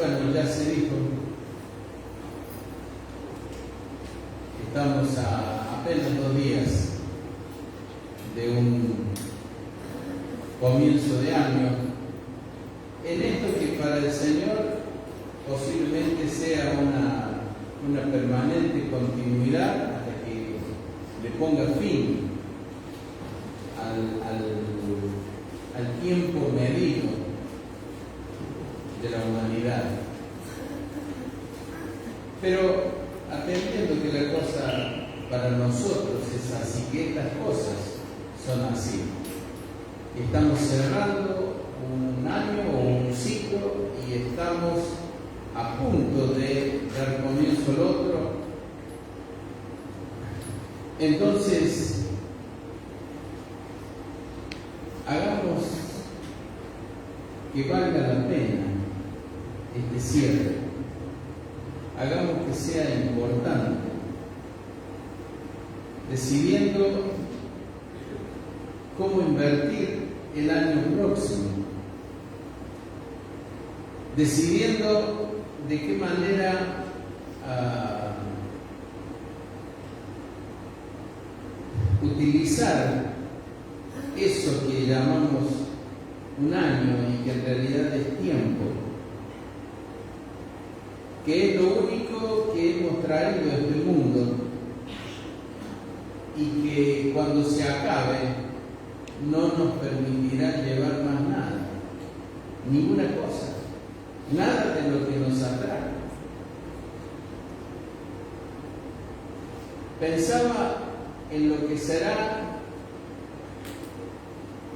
Bueno, ya se dijo, estamos a apenas 2 días de un comienzo de año, en esto que para el Señor posiblemente sea una permanente continuidad hasta que le ponga fin al tiempo medido de la humanidad. Pero atendiendo que la cosa para nosotros es así, que estas cosas son así. Estamos cerrando un año o un ciclo y estamos a punto de dar comienzo al otro. Entonces, hagamos que valga la pena este cierre. Hagamos que sea importante, decidiendo cómo invertir el año próximo, decidiendo de qué manera utilizar eso que llamamos un año y que en realidad es tiempo, que es lo único que hemos traído a este mundo y que cuando se acabe no nos permitirá llevar más nada, ninguna cosa, nada de lo que nos atrae. Pensaba en lo que será,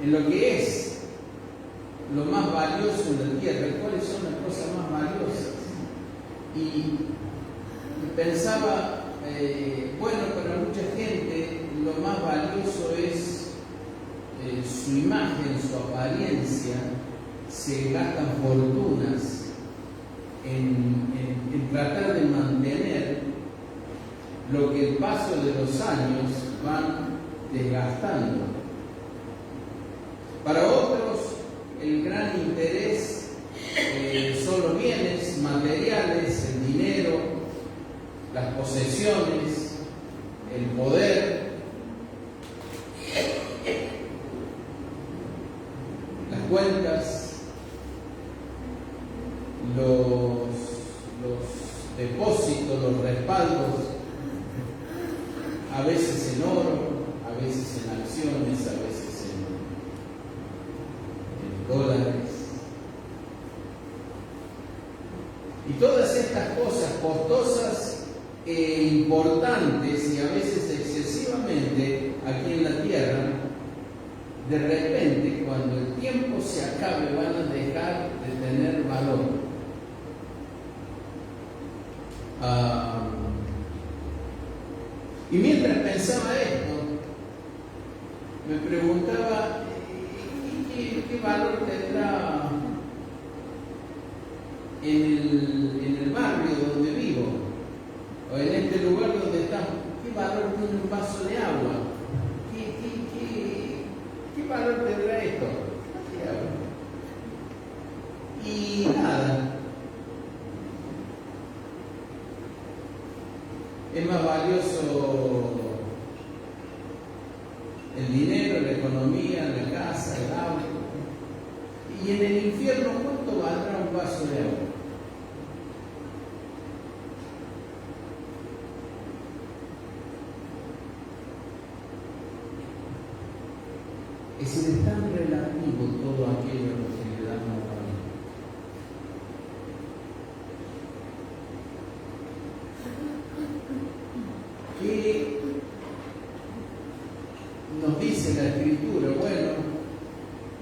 en lo que es lo más valioso en la tierra, cuáles son las cosas más valiosas. Y pensaba, bueno, para mucha gente lo más valioso es su imagen, su apariencia. Se gastan fortunas en tratar de mantener lo que el paso de los años van desgastando. Para otros, el gran interés son los bienes materiales, el dinero, las posesiones, el poder, las cuentas, los depósitos, los respaldos, a veces en oro, a veces en acciones, a veces en dólares. Y todas estas cosas costosas e importantes y a veces excesivamente aquí en la tierra, de repente cuando el tiempo se acabe van a dejar de tener valor. Y mientras pensaba esto, me preguntaba ¿qué valor tendrá en el barrio donde vivo, o en este lugar donde estamos? ¿Qué valor tiene un vaso de agua? ¿Qué valor tendrá esto? Y nada. Es más valioso el dinero, la economía, la casa, el auto. Y en el infierno, ¿cuánto valdrá un vaso de agua? Es decir, es tan relativo todo aquello a lo que le damos valor. ¿Qué nos dice la Escritura? Bueno,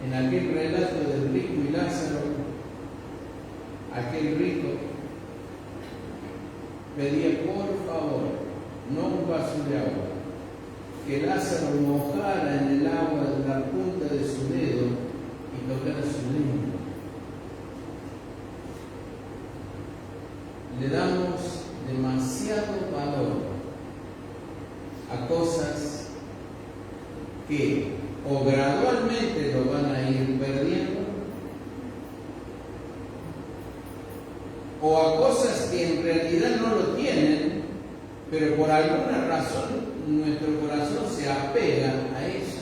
en aquel relato del rico y Lázaro, aquel rico pedía por favor, no un vaso de agua, que Lázaro mojara en el agua la punta de su dedo y tocara su lengua. Le damos demasiado valor a cosas que o gradualmente lo van a ir perdiendo o a cosas que en realidad no lo tienen, pero por alguna razón nuestro corazón se apega a eso.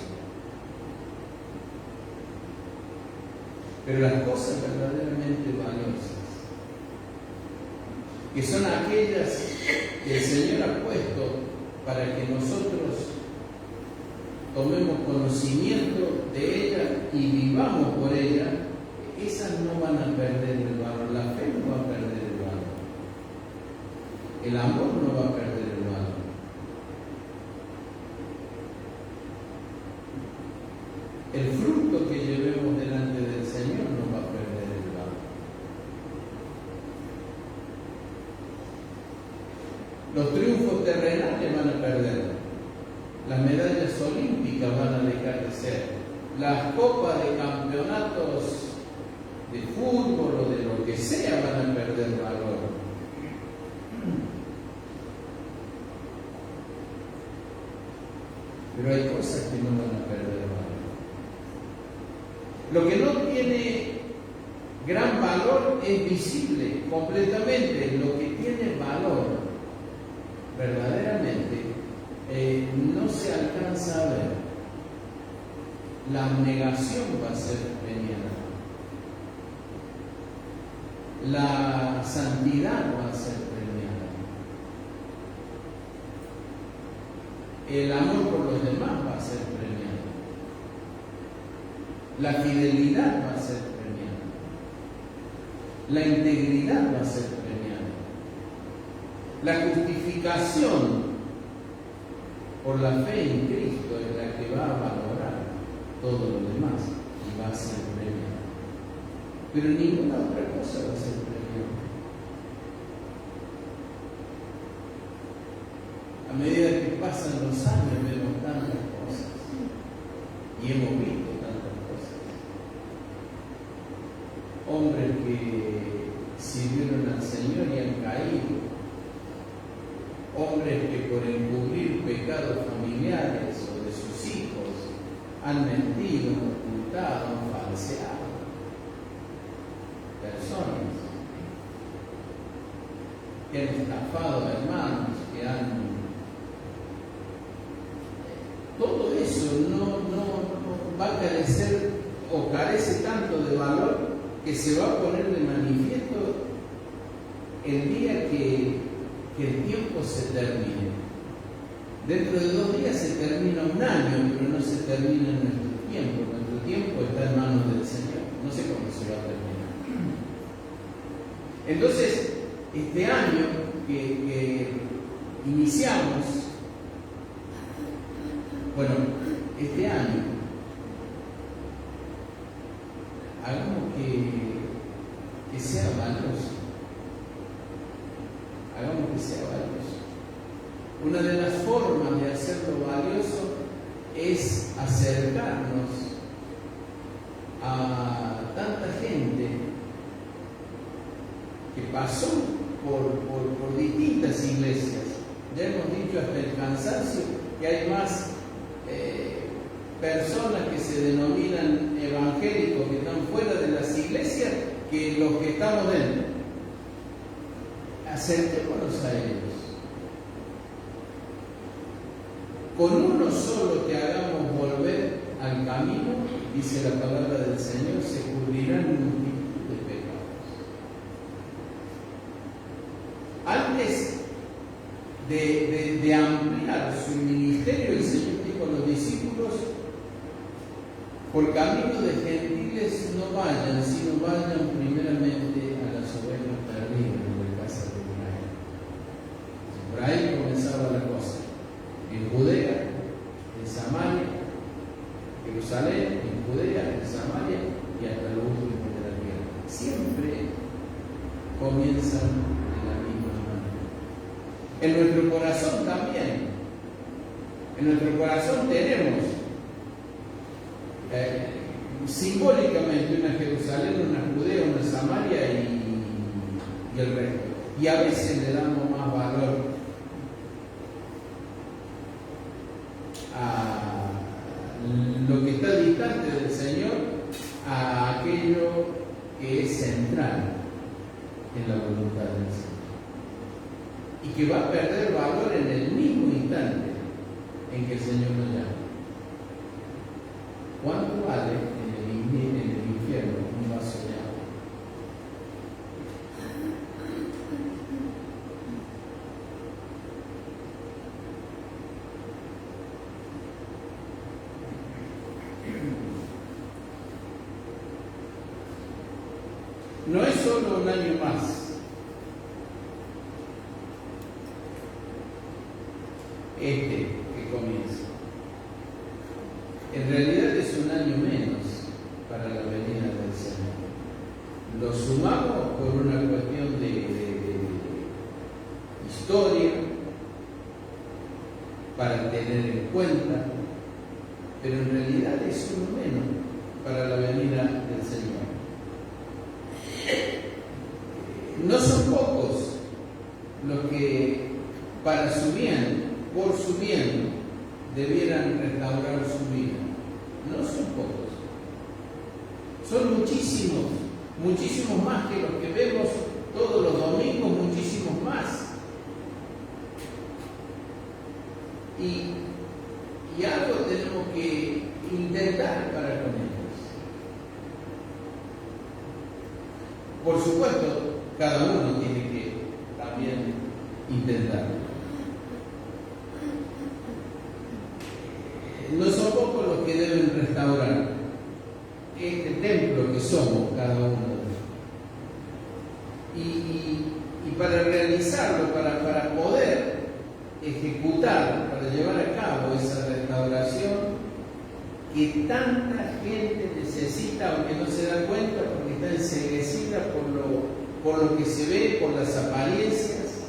Pero las cosas verdaderamente valiosas, que son aquellas que el Señor ha puesto para que nosotros tomemos conocimiento de ella y vivamos por ella, esas no van a perder el valor. La fe no va a perder el valor. El amor no va a perder el valor. El fruto que llevemos delante del Señor no va a perder el valor. Los triunfos terrenales van a perder. Las medallas olímpicas van a dejar de ser. Las copas de campeonatos de fútbol o de lo que sea van a perder valor. Pero hay cosas que no van a perder valor. Lo que no tiene gran valor es visible completamente. Lo que tiene valor verdaderamente no se alcanza a ver. La abnegación va a ser premiada. La santidad va a ser premiada. El amor por los demás va a ser premiado. La fidelidad va a ser premiada. La integridad va a ser premiada. La justificación por la fe en Cristo es la que va a valorar todo lo demás y va a ser premiada. Pero ninguna otra cosa va a ser premiada. A medida que pasan los años vemos tantas cosas y hemos visto tantas cosas. Hombres que sirvieron al Señor y han caído. Hombres que por encubrir pecados familiares o de sus hijos han mentido, ocultado, falseado. Personas que han estafado a hermanos, que han... Todo eso no va a carecer o carece tanto de valor que se va a poner de manifiesto el día que el tiempo se termine. Dentro de 2 días se termina un año, pero no se termina nuestro tiempo. Nuestro tiempo está en manos del Señor. No sé cómo se va a terminar. Entonces, este año que iniciamos, bueno, este año, hagamos que sea valioso. Hagamos que sea valioso. Una de las formas de hacerlo valioso es acercarnos a tanta gente que pasó por distintas iglesias. Ya hemos dicho hasta el cansancio que hay más personas que se denominan evangélicos que están fuera de las iglesias que los que estamos dentro. Acerquémonos a ellos. Con uno solo que hagamos volver al camino, dice la palabra del Señor, se cubrirán multitud de pecados. Antes de ampliar su ministerio, el Señor dijo a los discípulos: por camino de gentiles no vayan, sino vayan primeramente a las ovejas perdidas de la casa de Israel. Por ahí comenzaba la cosa. En Judea, en Samaria, Jerusalén, en Judea, en Samaria y hasta lo último de la tierra. Siempre comienzan de la misma manera. En nuestro corazón también. En nuestro corazón tenemos simbólicamente una Jerusalén, una Judea, una Samaria y el resto. Y a veces le damos más valor a lo que está distante del Señor, a aquello que es central. en la voluntad del Señor. Y que va a perder valor en el mismo instante en que el Señor nos llama. ¿Cuánto vale en el infierno un vaso de agua? No es solo un año más. Que comienza. En realidad es un año menos para la venida del Señor. Lo sumamos por una cuestión de historia, para tener en cuenta, pero en realidad es uno menos para la venida del Señor. No son pocos los que para su bien, por su bien, debieran restaurar su vida. No son pocos. Son muchísimos, muchísimos más que los que vemos todos los domingos, muchísimos más. Y algo tenemos que intentar para con ellos. Por supuesto, cada uno tiene que también intentarlo. No son pocos los que deben restaurar este templo que somos cada uno de ellos. Y para realizarlo, para poder ejecutar, para llevar a cabo esa restauración que tanta gente necesita, aunque no se da cuenta porque está enceguecida por lo que se ve, por las apariencias,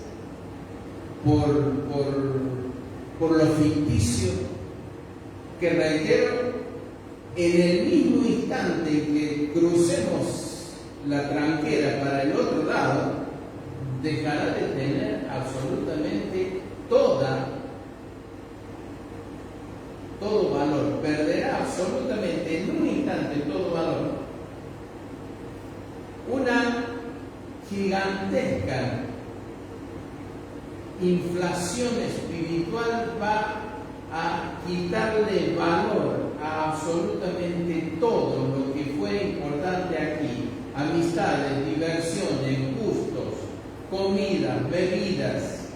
por lo ficticio, que reitero, en el mismo instante en que crucemos la tranquera para el otro lado, dejará de tener absolutamente todo valor, perderá absolutamente en un instante todo valor. Una gigantesca inflación espiritual va a quitarle valor a absolutamente todo lo que fue importante aquí: amistades, diversiones, gustos, comidas, bebidas,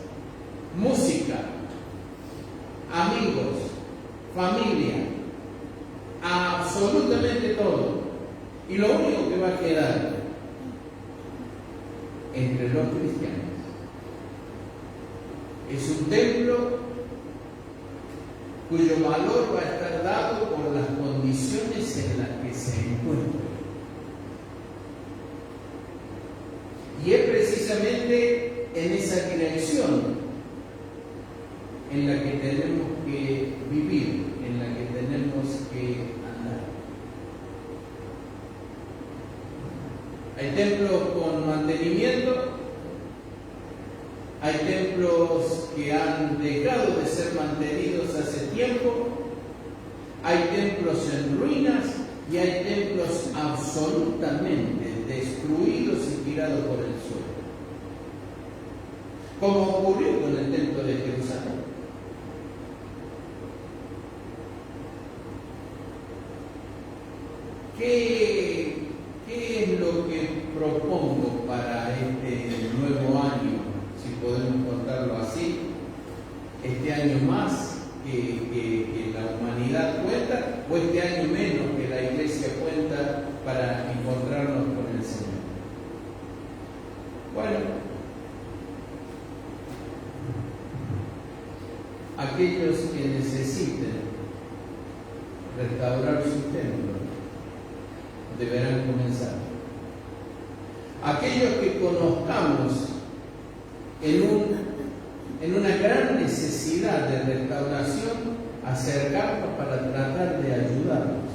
música, amigos, familia, absolutamente todo. Y lo único que va a quedar entre los cristianos es un templo cuyo valor va a estar dado por las condiciones en las que se encuentra. Y es precisamente en esa dirección en la que tenemos que vivir, en la que tenemos que andar. Hay templos con mantenimiento, hay templos que han dejado de ser mantenidos hace tiempo, hay templos en ruinas y hay templos absolutamente destruidos y tirados por el suelo, como ocurrió con el templo de Jerusalén. ¿Qué es lo que propongo para este nuevo año, si podemos contarlo así? Este año más que la humanidad cuenta, o este año menos que la Iglesia cuenta para encontrarnos con el Señor. Bueno, aquellos que necesiten restaurar su templo deberán comenzar. Aquellos que conozcamos en una gran necesidad de restauración, acercarnos para tratar de ayudarlos.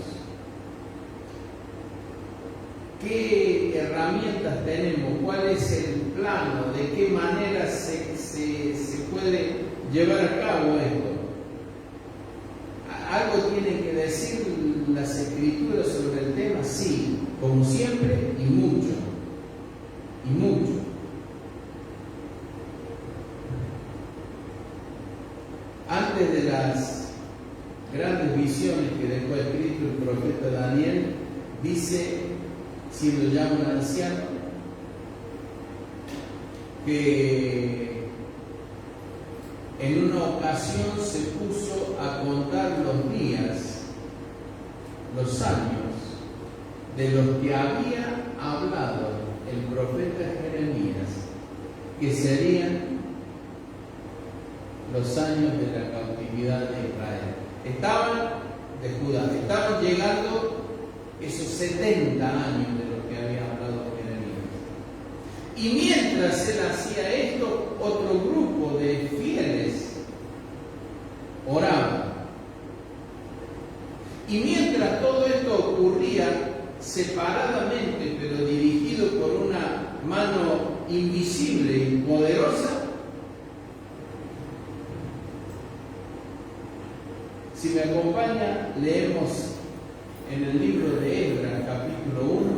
¿Qué herramientas tenemos? ¿Cuál es el plano? ¿De qué manera se puede llevar a cabo esto? ¿Algo tienen que decir las Escrituras sobre el tema? Sí, como siempre, y mucho. Y mucho. siendo ya un anciano, que en una ocasión se puso a contar los días, los años, de los que había hablado el profeta Jeremías, que serían los años de la cautividad de Israel. De Judá, estaban llegando esos 70 años de los que había hablado Jeremías. Y mientras él hacía esto, otro grupo de fieles oraba. Y mientras todo esto ocurría separadamente, pero dirigido por una mano invisible y poderosa, si me acompaña, leemos en el libro de Esdras, capítulo 1.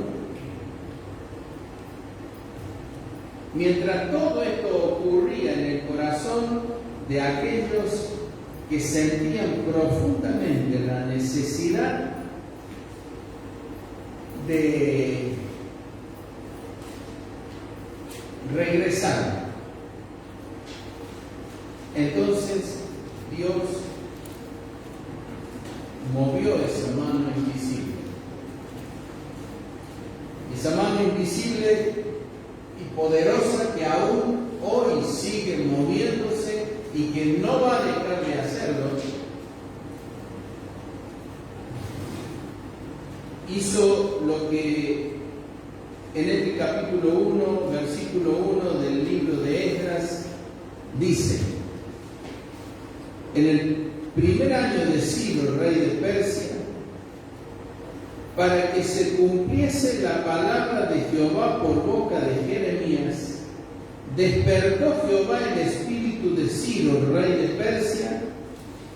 Mientras todo esto ocurría en el corazón de aquellos que sentían profundamente la necesidad de regresar, entonces Dios movió esa mano invisible. Esa mano invisible y poderosa que aún hoy sigue moviéndose y que no va a dejar de hacerlo, hizo lo que en este capítulo 1, versículo 1 del libro de Esdras dice: en el primer año de Ciro, rey de Persia, para que se cumpliese la palabra de Jehová por boca de Jeremías, despertó Jehová el espíritu de Ciro, rey de Persia,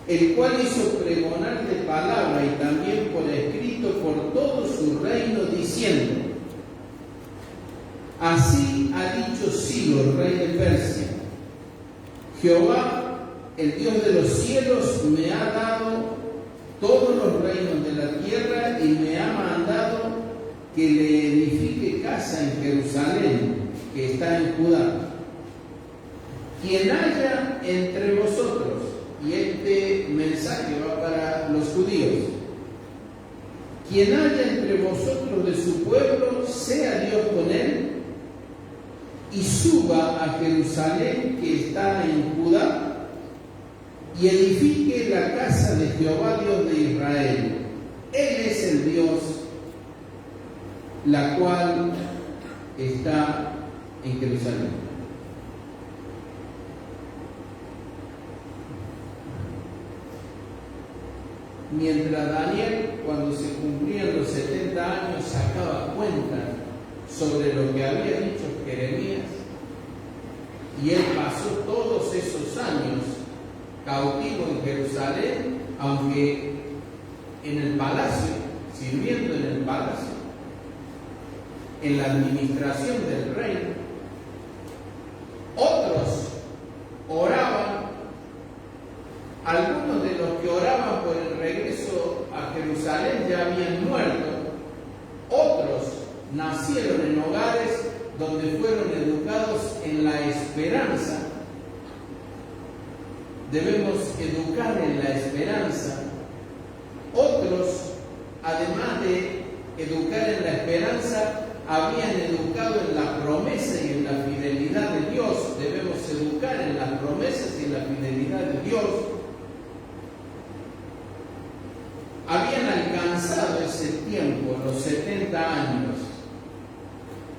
el cual hizo pregonar de palabra y también por escrito por todo su reino, diciendo: así ha dicho Ciro, rey de Persia, Jehová, el Dios de los cielos, me ha dado todos los reinos de la tierra y me ha mandado que le edifique casa en Jerusalén, que está en Judá. Quien haya entre vosotros, y este mensaje va para los judíos, quien haya entre vosotros de su pueblo, sea Dios con él, y suba a Jerusalén, que está en Judá, y edifique la casa de Jehová, Dios de Israel. Él es el Dios, la cual está en Jerusalén. Mientras Daniel, cuando se cumplían los 70 años, sacaba cuenta sobre lo que había dicho Jeremías, y él pasó todos esos años cautivo en Jerusalén, aunque en el palacio, sirviendo en el palacio, en la administración del reino. Otros oraban, algunos de los que oraban por el regreso a Jerusalén ya habían muerto, otros nacieron en hogares donde fueron educados en la esperanza. Debemos educar en la esperanza. Otros, además de educar en la esperanza, habían educado en la promesa y en la fidelidad de Dios. Debemos educar en las promesas y en la fidelidad de Dios. Habían alcanzado ese tiempo, los 70 años.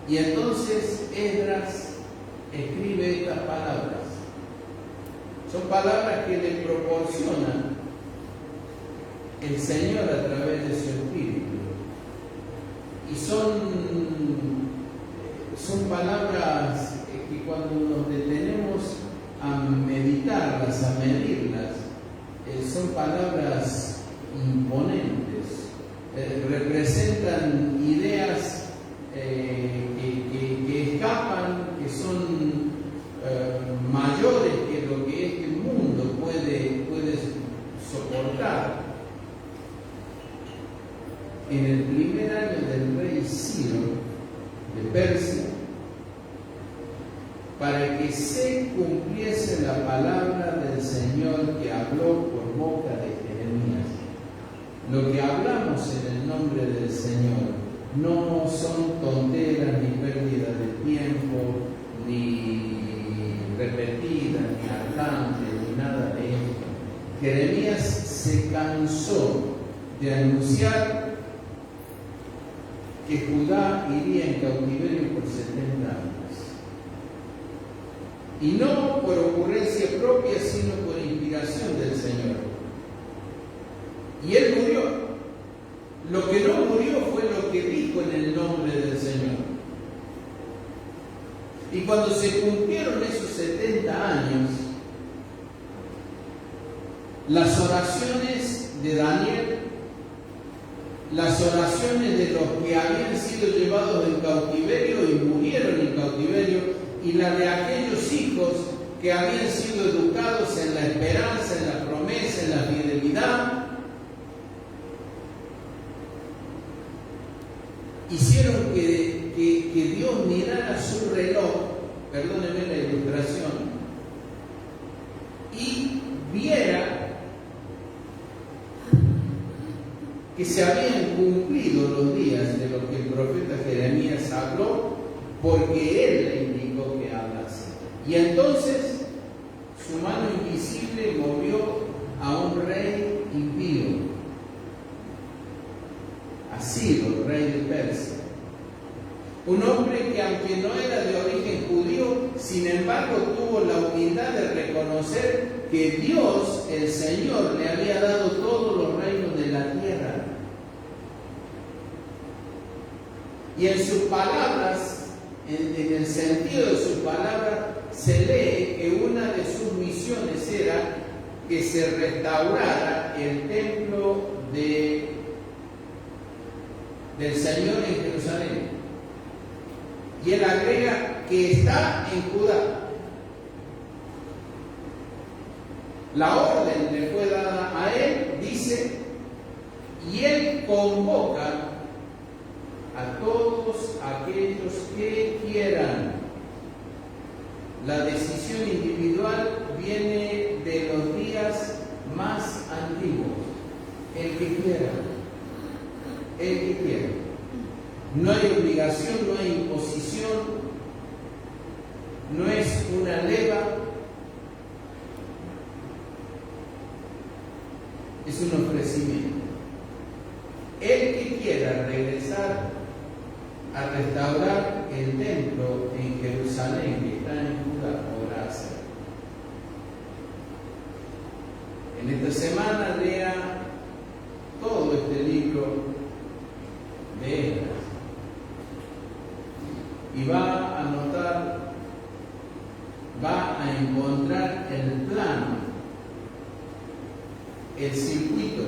Y entonces Esdras escribe estas palabras. Son palabras que le proporciona el Señor a través de su Espíritu. Y son palabras que cuando nos detenemos a meditarlas, a medirlas, son palabras imponentes. Representan ideas que escapan, que son mayores que lo que este mundo puede soportar. En el primer año del rey Ciro, Persia, para que se cumpliese la palabra del Señor que habló por boca de Jeremías. Lo que hablamos en el nombre del Señor no son tonteras, ni pérdida de tiempo, ni repetidas, ni alcances, ni nada de esto. Jeremías se cansó de anunciar que Judá iría en cautiverio por 70 años. Y no por ocurrencia propia, sino por inspiración del Señor. Y él murió. Lo que no murió fue lo que dijo en el nombre del Señor. Y cuando se cumplieron esos 70 años, las oraciones de Daniel, las oraciones de los que habían sido llevados en cautiverio y murieron en cautiverio, y la de aquellos hijos que habían sido educados en la esperanza, en la promesa, en la fidelidad, hicieron que Dios mirara su reloj, perdónenme la ilustración, y viera que se habían cumplido los días de lo que el profeta Jeremías habló, porque él le indicó que hablase. Y entonces su mano invisible movió a un rey impío, a Ciro, rey de Persia. Un hombre que, aunque no era de origen judío, sin embargo tuvo la humildad de reconocer que Dios, el Señor, le había dado todos los reinos de la tierra. Y en sus palabras, en el sentido de sus palabras, se lee que una de sus misiones era que se restaurara el templo del Señor en Jerusalén. Y él agrega que está en Judá. La orden le fue dada a él, dice, y él convoca a todos aquellos que quieran. La decisión individual viene de los días más antiguos. El que quiera. El que quiera. No hay obligación, no hay imposición, no es una leva, es un ofrecimiento. El que quiera regresar a restaurar el templo en Jerusalén, que está en Judá, podrá hacer. En esta semana lea todo este libro de Esdras y va a notar, va a encontrar el plan, el circuito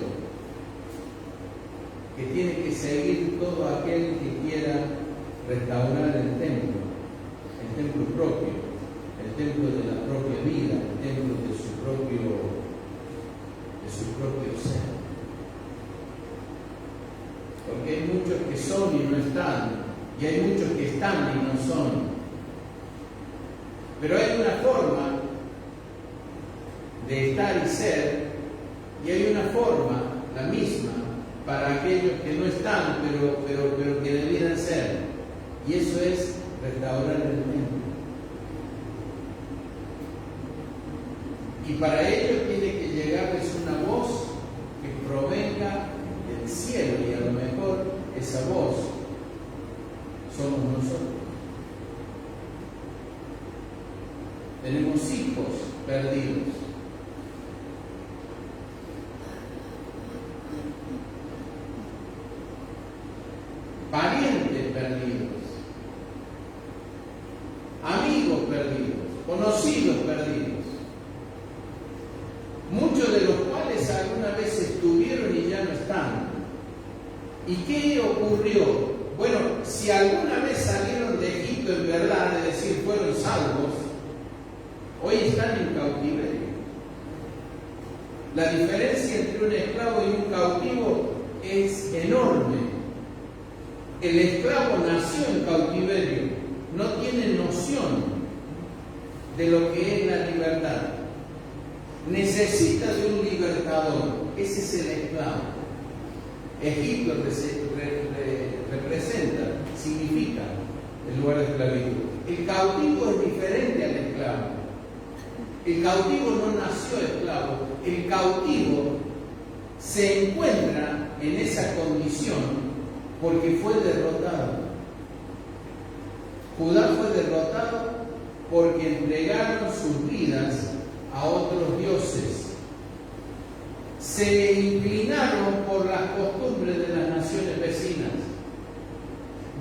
que tiene que seguir todo aquel que quiera restaurar el templo propio, el templo de la propia vida, el templo de su propio ser. Porque hay muchos que son y no están, y hay muchos que están y no son. Pero hay una forma de estar y ser, y hay una forma, la misma, para aquellos que no están, pero que debieran ser. Y eso es restaurar el templo. Y para ello tiene que llegarles una voz que provenga del cielo, y a lo mejor esa voz somos nosotros. Tenemos hijos perdidos. Parientes perdidos. Amigos perdidos. Conocidos perdidos. Muchos de los cuales alguna vez estuvieron y ya no están. ¿Y qué ocurrió? Bueno, si alguna vez salieron de Egipto en verdad, es decir, fueron salvos, hoy están en cautiverio. La diferencia entre un esclavo y un cautivo es enorme. El esclavo nació en cautiverio, de lo que es la libertad. Necesita de un libertador. Ese es el esclavo. Egipto representa, significa el lugar de esclavitud. El cautivo es diferente al esclavo. El cautivo no nació esclavo. El cautivo se encuentra en esa condición porque fue derrotado. Judá fue derrotado porque entregaron sus vidas a otros dioses. Se inclinaron por las costumbres de las naciones vecinas.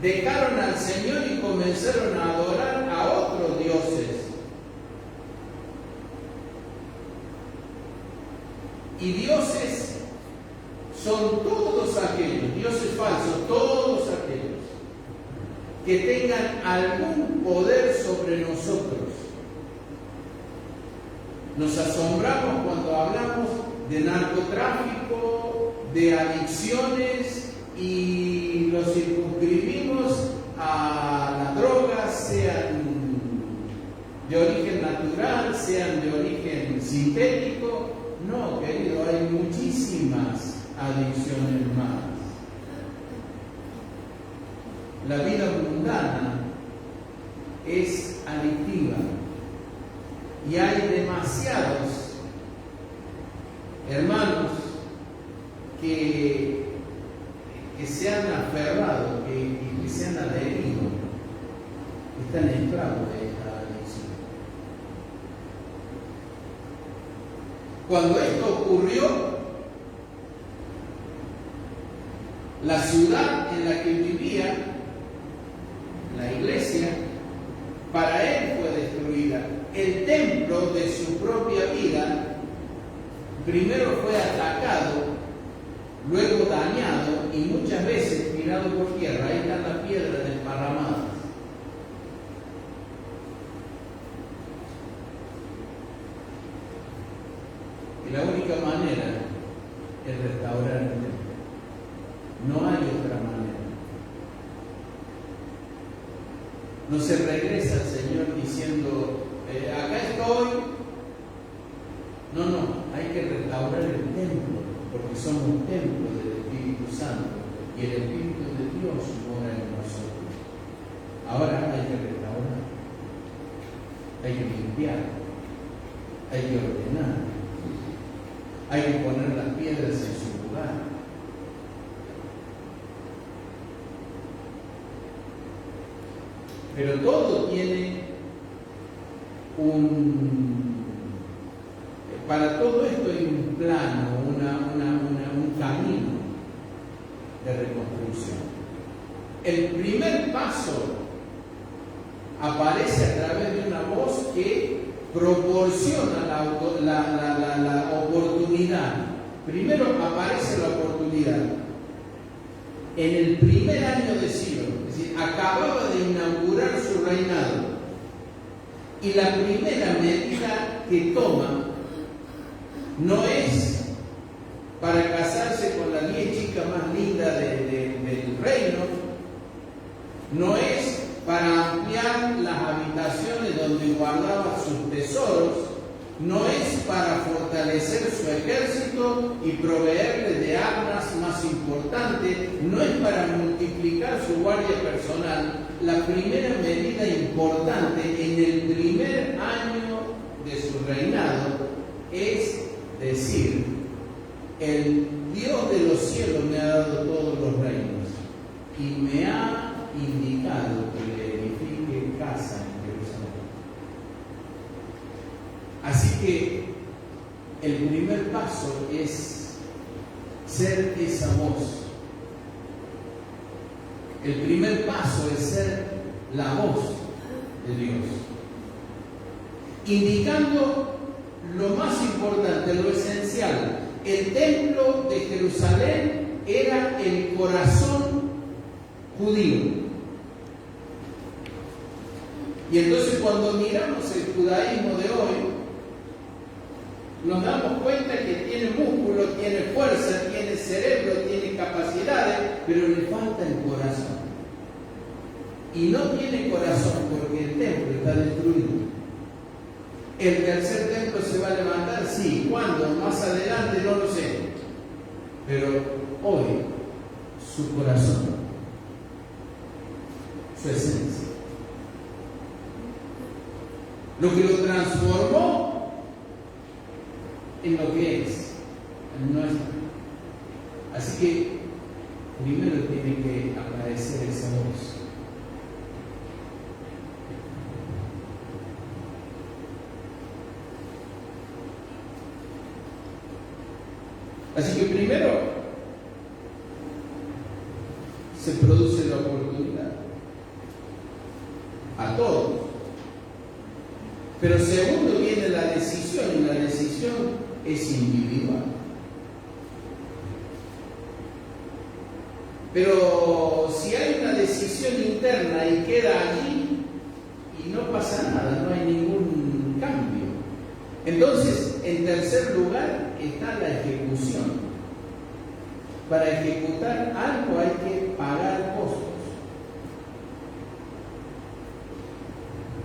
Dejaron al Señor y comenzaron a adorar a otros dioses. Y dioses son todos aquellos, dioses falsos, todos aquellos que tengan algún poder sobre nosotros. Nos asombramos cuando hablamos de narcotráfico, de adicciones y lo circunscribimos a las drogas, sean de origen natural, sean de origen sintético. No, querido, hay muchísimas adicciones más. La vida mundana es adictiva y hay demasiados hermanos que se han aferrado, que se han adherido, están esclavos de esta adicción. Cuando esto ocurrió, la ciudad en la que vivía, la iglesia, para él fue destruida. El templo de su propia vida primero fue atacado, luego dañado y muchas veces tirado por tierra. Ahí están las piedras desparramadas. Y la única manera es restaurar el templo. No hay otra manera. No se regresa al Señor diciendo, acá estoy. No, hay que restaurar el templo, porque somos un templo del Espíritu Santo y el Espíritu de Dios mora en nosotros. Ahora hay que restaurar, hay que limpiar, hay que ordenar, hay que poner las piedras en su lugar. Pero todo tiene para todo esto hay un plano, un camino de reconstrucción. El primer paso aparece a través de una voz que proporciona la oportunidad. Primero aparece la oportunidad. En el primer año de Ciro, es decir, acababa de inaugurar su reinado, y la primera medida que toma no es para casarse con la 10 chicas más lindas del reino, no es para ampliar las habitaciones donde guardaba sus tesoros, no es para fortalecer su ejército y proveerle de armas más importantes, no es para multiplicar su guardia personal. La primera medida importante en el primer año de su reinado es decir, el Dios de los cielos me ha dado todos los reinos y me ha indicado que le edifique casa en Jerusalén. Así que el primer paso es ser esa voz. El primer paso es ser la voz de Dios, indicando lo más importante, lo esencial. El templo de Jerusalén era el corazón judío. Y entonces cuando miramos el judaísmo de hoy, nos damos cuenta que tiene músculo, tiene fuerza, tiene cerebro, tiene capacidades, pero le falta el corazón. Y no tiene corazón porque el templo está destruido. ¿El tercer templo se va a levantar? Sí. ¿Cuándo? Más adelante, no lo sé. Pero hoy, su corazón, su esencia, lo que lo transformó en lo que es, no es. Así que primero tiene que aparecer esa voz. Así que primero se produce la oportunidad a todos. Pero segundo viene la decisión, y la decisión es individual. Pero si hay una decisión interna y queda allí, y no pasa nada, no hay ningún cambio. Entonces, en tercer lugar está la ejecución. Para ejecutar algo hay que pagar costos.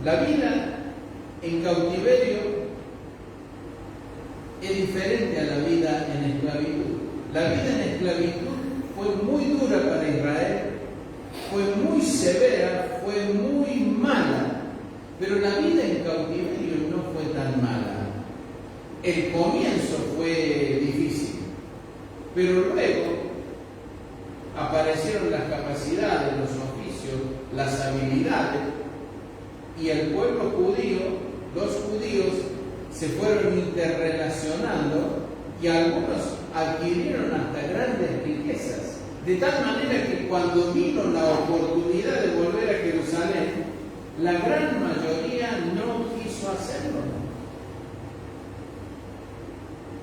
La vida en cautiverio es diferente a la vida en esclavitud. La vida en esclavitud fue muy dura para Israel, fue muy severa, fue muy mala, pero la vida en cautiverio no fue tan mala. El comienzo fue difícil, pero luego aparecieron las capacidades, los oficios, las habilidades, y el pueblo judío, los judíos, se fueron interrelacionando y algunos adquirieron hasta grandes riquezas, de tal manera que cuando vino la oportunidad de volver a Jerusalén, la gran mayoría no quiso hacerlo.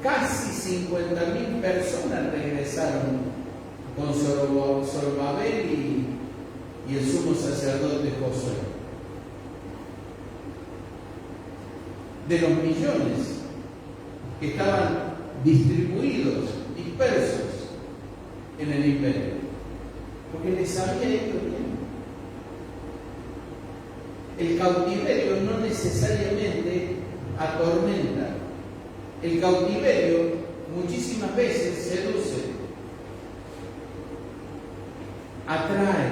Casi 50.000 personas regresaron con Zorobabel y el sumo sacerdote Josué. De los millones que estaban distribuidos, dispersos en el imperio, porque les había ido bien. El cautiverio no necesariamente atormenta. El cautiverio muchísimas veces seduce, atrae,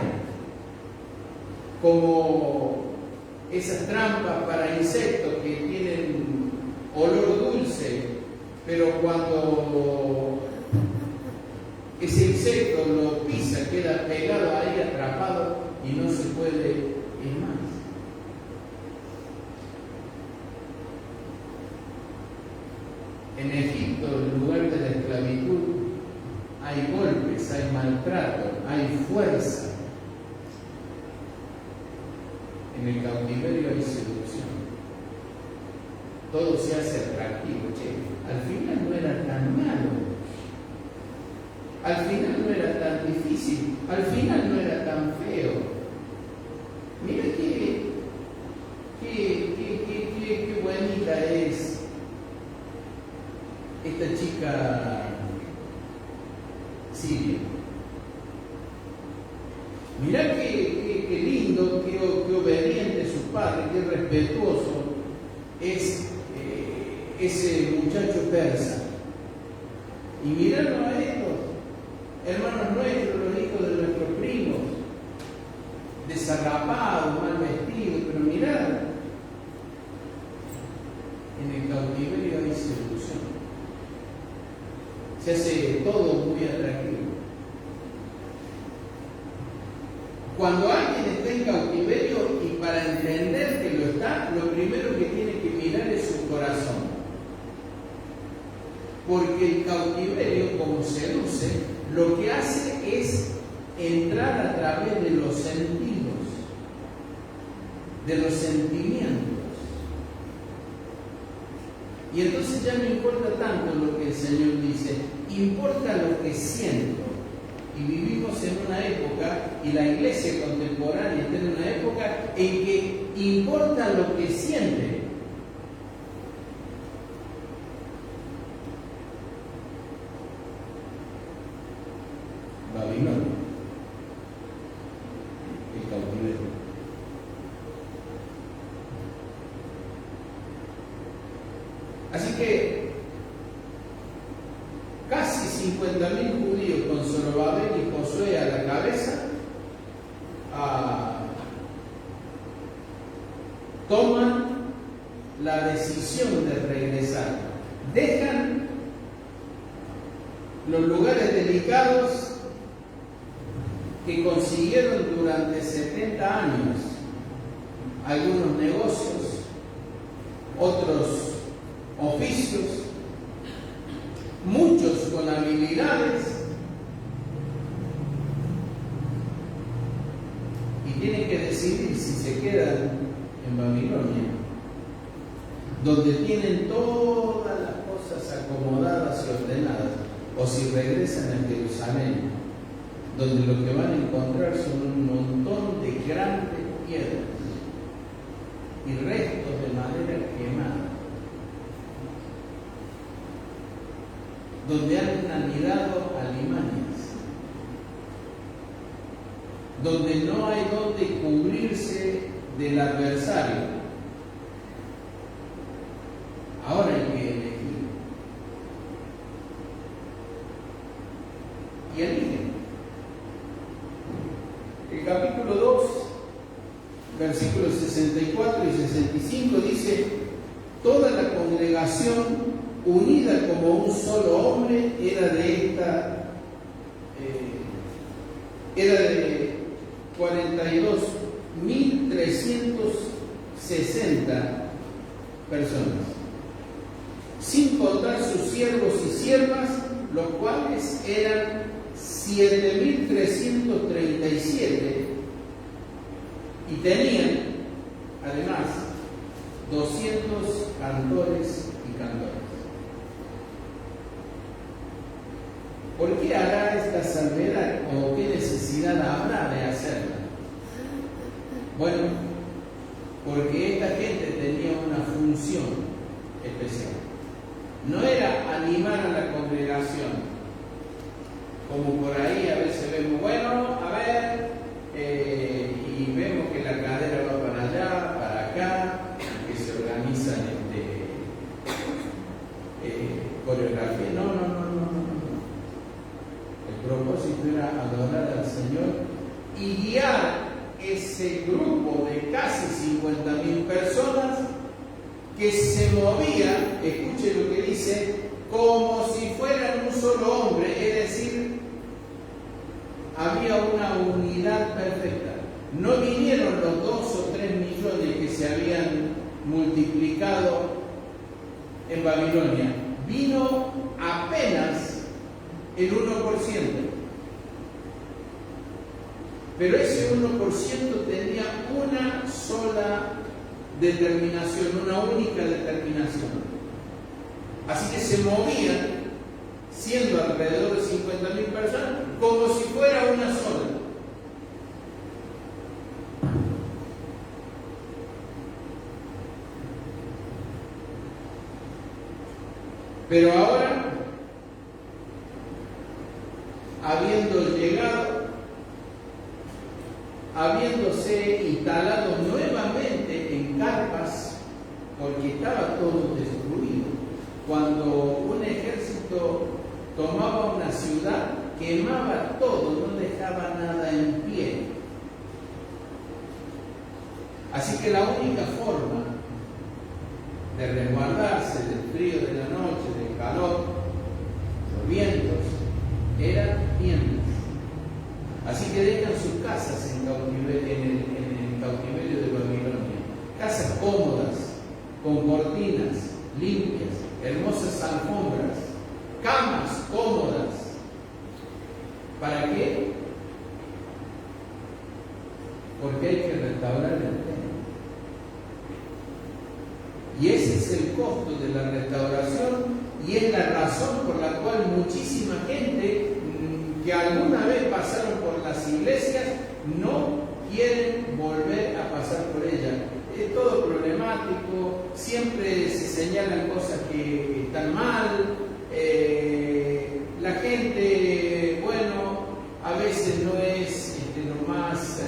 como esas trampas para insectos que tienen olor dulce, pero cuando ese insecto lo pisa, queda pegado ahí, atrapado y no se puede ir más. En Egipto, en lugar de la esclavitud, hay golpes, hay maltrato, hay fuerza. En el cautiverio hay seducción. Todo se hace atractivo. Che, al final no era tan malo. Al final no era tan difícil. Al final no era tan feo. Mira qué bonita es esta chica siria. Mirá qué lindo, qué obediente su padre, qué respetuoso es ese muchacho persa. Y mirarlo a estos, hermanos nuestros, los hijos de nuestros primos, desarrapados, mal vestidos, pero mirad, en el cautiverio hay seducción. Se hace todo muy atractivo. Cuando alguien está en cautiverio, y para entender que lo está, lo primero que tiene que mirar es su corazón. Porque el cautiverio, como seduce, lo que hace es entrar a través de los sentidos, de los sentimientos. Y entonces ya no importa tanto lo que el Señor dice, importa lo que siento. Y vivimos en una época, y la iglesia contemporánea está en una época en que importa lo que siente. Babilonia, el cautiverio. Así que casi 50.000 judíos con Zorobabel y Josué a la cabeza toman la decisión de regresar. Dejan los lugares delicados que consiguieron durante 70 años, algunos negocios, otros oficios, muchos con habilidades, y tienen que decidir si se quedan en Babilonia, donde tienen todas las cosas acomodadas y ordenadas, o si regresan a Jerusalén, donde lo que van a encontrar son un montón de grandes piedras y restos de madera quemada, donde han anidado alimañas, donde no hay donde cubrirse del adversario. Ahora hay que elegir. Y eligen. El capítulo 2, versículos 64 y 65 dice: toda la congregación, unida como un solo hombre, era de 42.360 personas, sin contar sus siervos y siervas, los cuales eran 7.337, y tenían además 200 cantores y cantoras. ¿Por qué hará esta salvedad, o qué necesidad habrá de hacerla? Bueno, porque esta gente tenía una función especial. No era animar a la congregación, como por ahí a veces vemos, bueno, a ver, y vemos que la cadera va para allá, para acá, que se organizan coreografía. No. El propósito era adorar al Señor y guiar ese grupo de casi 50.000 personas que se movía, escuche lo que dice, como si fueran un solo hombre, es decir, había una unidad perfecta. No vinieron los 2 o 3 millones que se habían multiplicado en Babilonia, vino apenas el 1%. Pero ese 1% tenía una sola determinación, una única determinación. Así que se movían, siendo alrededor de 50.000 personas, como si fuera una sola. Pero ahora, habiéndose instalado nuevamente en carpas, porque estaba todo destruido. Cuando un ejército tomaba una ciudad, quemaba todo, no dejaba nada en pie. Así que la única forma de resguardarse del frío de la noche, del calor, los vientos, eran tiendas. Así que dejan sus casas en el cautiverio de Babilonia. Casas cómodas, con cortinas limpias, hermosas alfombras, camas cómodas. ¿Para qué? Porque hay que restaurar el templo. Y ese es el costo de la restauración, y es la razón por la cual muchísima gente que alguna vez pasaron por las iglesias no quieren volver a pasar por ellas. Es todo problemático, siempre se señalan cosas que están mal, la gente, bueno, a veces no es lo más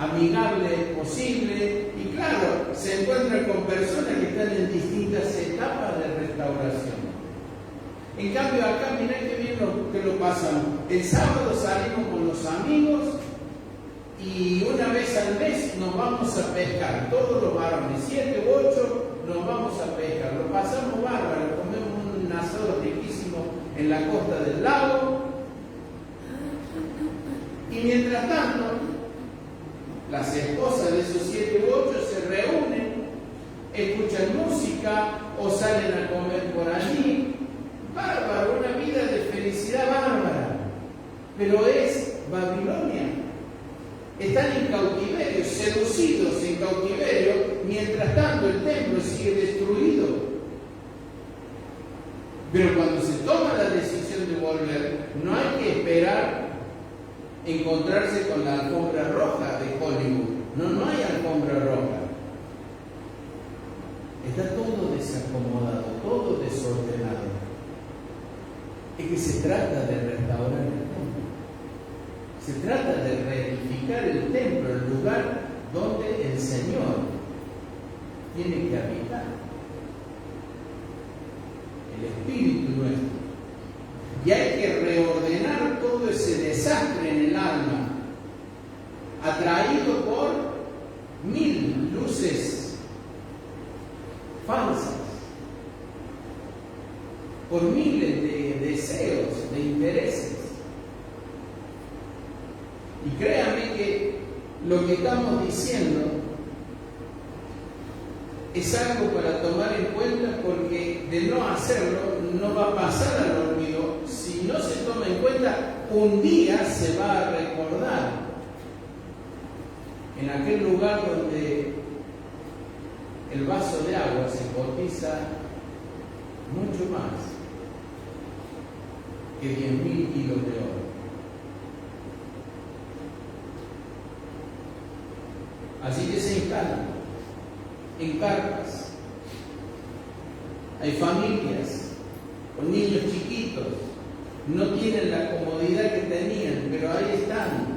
amigable posible, y claro, se encuentra con personas que están en distintas etapas de restauración. En cambio acá, mirá qué bien que lo pasamos. El sábado salimos con los amigos y una vez al mes nos vamos a pescar, todos los varones, 7 u 8 nos vamos a pescar, lo pasamos bárbaro, comemos un asado riquísimo en la costa del lago, y mientras tanto las esposas de esos 7 u 8 se reúnen, escuchan música o salen a comer por allí. Bárbaro, una vida de felicidad bárbara, pero es Babilonia. Están en cautiverio, seducidos en cautiverio, mientras tanto el templo sigue destruido. Pero cuando se toma la decisión de volver, no hay que esperar encontrarse con la alfombra roja de Hollywood. No hay alfombra roja. Está todo desacomodado, todo desordenado. Es que se trata de restaurar el templo. Se trata de reedificar el templo, el lugar donde el Señor tiene que habitar. El Espíritu nuestro. Y hay que reordenar todo ese desastre en el alma, atraído por 1000 luces falsas, por miles de deseos, de intereses. Y créanme que lo que estamos diciendo es algo para tomar en cuenta, porque de no hacerlo no va a pasar al olvido. Si no se toma en cuenta, un día se va a recordar en aquel lugar donde el vaso de agua se cotiza mucho más que 10.000 kilos de oro. Así que se instalan en carpas. Hay familias con niños chiquitos, no tienen la comodidad que tenían, pero ahí están,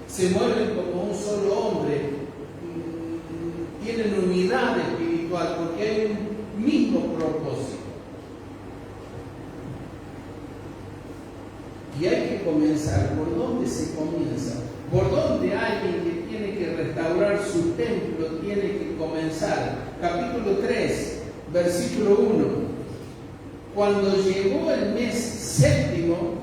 se mueven como un solo hombre, tienen unidad espiritual porque hay un mismo propósito. Y hay que comenzar. ¿Por dónde se comienza? ¿Por dónde alguien que tiene que restaurar su templo tiene que comenzar? Capítulo 3, versículo 1. Cuando llegó el mes séptimo,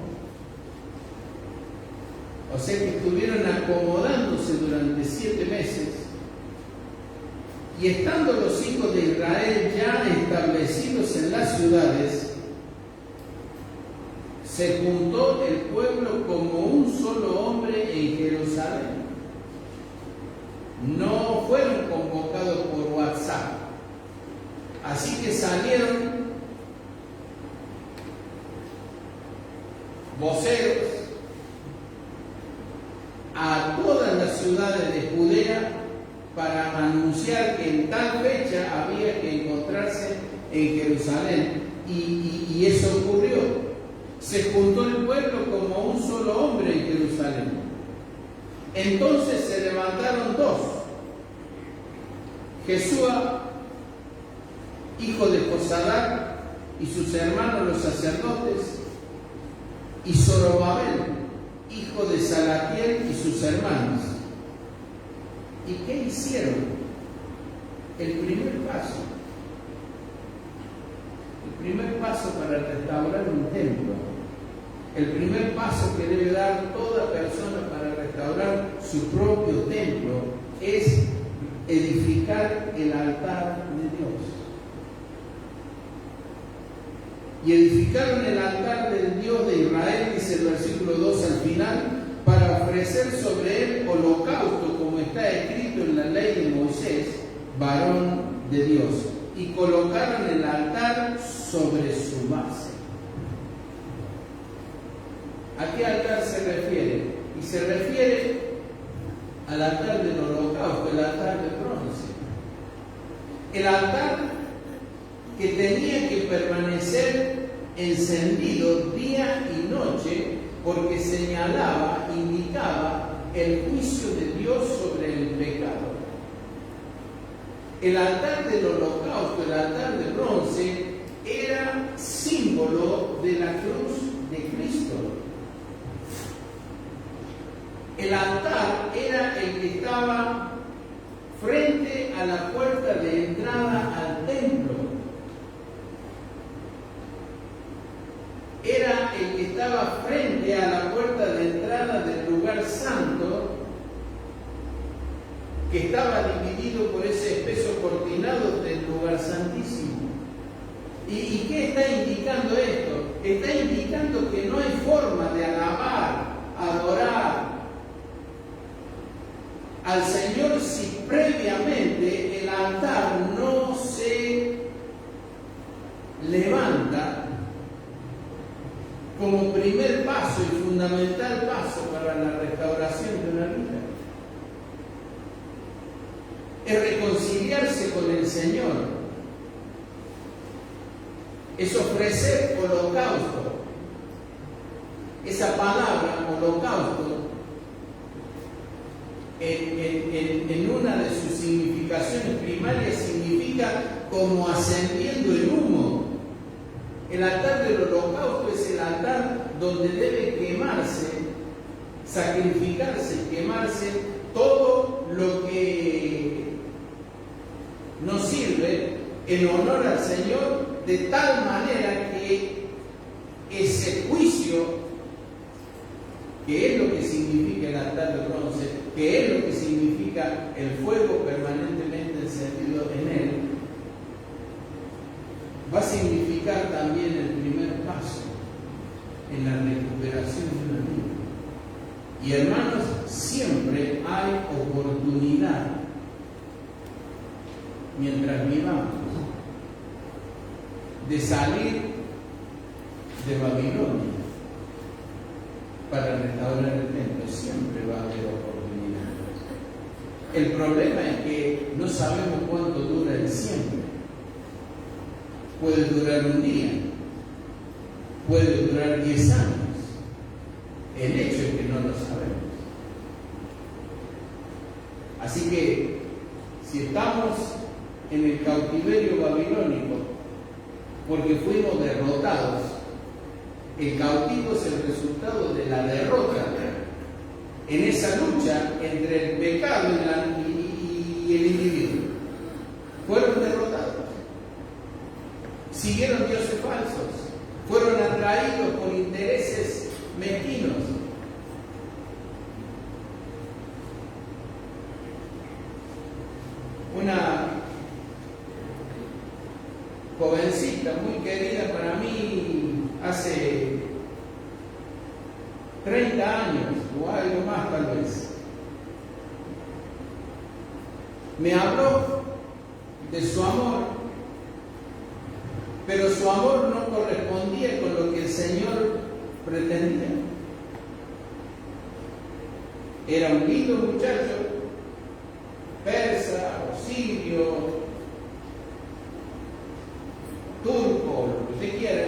o sea que estuvieron acomodándose durante 7 meses, y estando los hijos de Israel ya establecidos en las ciudades, se juntó el pueblo como un solo hombre en Jerusalén. No fueron convocados por WhatsApp. Así que salieron voceros a todas las ciudades de Judea para anunciar que en tal fecha había que encontrarse en Jerusalén. Y eso ocurrió. Se juntó el pueblo como un solo hombre en Jerusalén. Entonces se levantaron 2. Jesúa, hijo de Josadac, y sus hermanos los sacerdotes, y Zorobabel, hijo de Salatiel, y sus hermanos. ¿Y qué hicieron? El primer paso. El primer paso para restaurar un templo. El primer paso que debe dar toda persona para restaurar su propio templo es edificar el altar de Dios. Y edificaron el altar del Dios de Israel, dice el versículo 2 al final, para ofrecer sobre él holocausto, como está escrito en la ley de Moisés, varón de Dios. Y colocaron el altar sobre su base. ¿A qué altar se refiere? Y se refiere al altar del holocausto, el altar de bronce. El altar que tenía que permanecer encendido día y noche, porque señalaba, indicaba el juicio de Dios sobre el pecado. El altar del holocausto, el altar de bronce, era símbolo de la cruz de Cristo. El altar era el que estaba frente a la puerta de entrada al templo. Era el que estaba frente a la puerta de entrada del lugar santo, que estaba dividido por ese espeso cortinado del lugar santísimo. ¿Y qué está indicando esto? Está indicando que no hay forma de alabar, adorar al Señor si previamente el altar no se levanta como primer paso y fundamental paso para la restauración de una vida. Es reconciliarse con el Señor, es ofrecer holocausto. Esa palabra, holocausto, en una de sus significaciones primarias significa como ascendiendo el humo. El altar del holocausto es el altar donde debe quemarse, sacrificarse, quemarse todo lo que nos sirve en honor al Señor, de tal manera que ese juicio, que es lo que significa el altar de bronce, que es lo que significa el fuego permanentemente encendido en él, va a significar también el primer paso en la recuperación de una vida. Y hermanos, siempre hay oportunidad mientras vivamos de salir de Babilonia para restaurar el templo. Siempre va a haber oportunidad. El problema es que no sabemos cuánto dura el siempre. Puede durar un día, puede durar 10 años. El hecho es que no lo sabemos. Así que, si estamos en el cautiverio babilónico, porque fuimos derrotados, el cautivo es el resultado de la derrota en esa lucha entre el pecado y el individuo. Fueron derrotados, siguieron dioses falsos, fueron atraídos por intereses mezquinos. Una jovencita muy querida para mí hace 30 años o algo más tal vez, me habló de su amor, pero su amor no correspondía con lo que el Señor pretendía. Era un lindo muchacho, persa o sirio, turco, lo que usted quiera,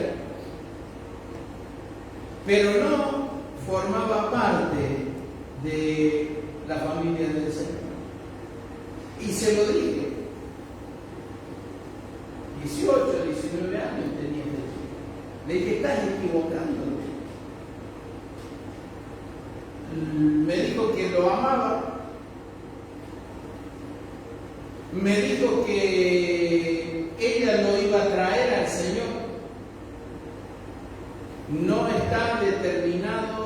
pero no formaba parte de la familia del Señor. Y se lo dije. 18, 19 años tenía este chico. Le dije, estás equivocando. Me dijo que lo amaba. Me dijo que ella lo iba a traer al Señor. No está determinado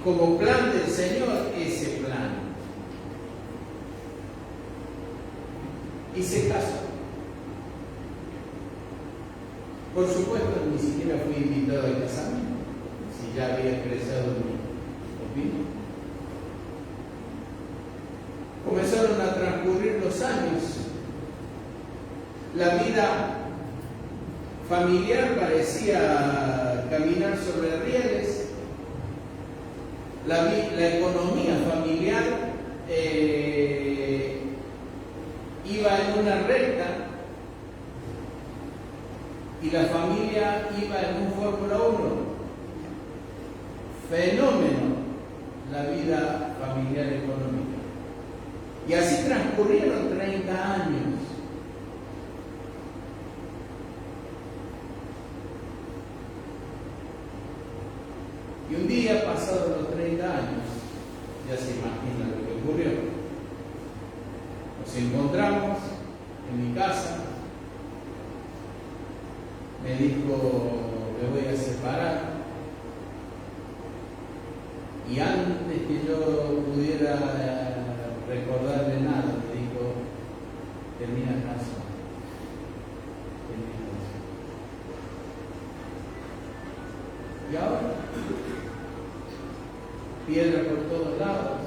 como plan del Señor ese plan. Y se casó. Por supuesto, ni siquiera fui invitado al casamiento, si ya había expresado mi opinión. Comenzaron a transcurrir los años. La vida familiar parecía caminar sobre rieles. La economía familiar iba en una recta y la familia iba en un Fórmula 1. Fenómeno la vida familiar económica. Y así transcurrieron 30 años. Y un día, pasados los 30 años, ya se imagina lo que ocurrió. Nos encontramos en mi casa. Me dijo, me voy a separar. Y antes que yo pudiera recordarle nada, me dijo, termina razón. Y ahora, piedra por todos lados,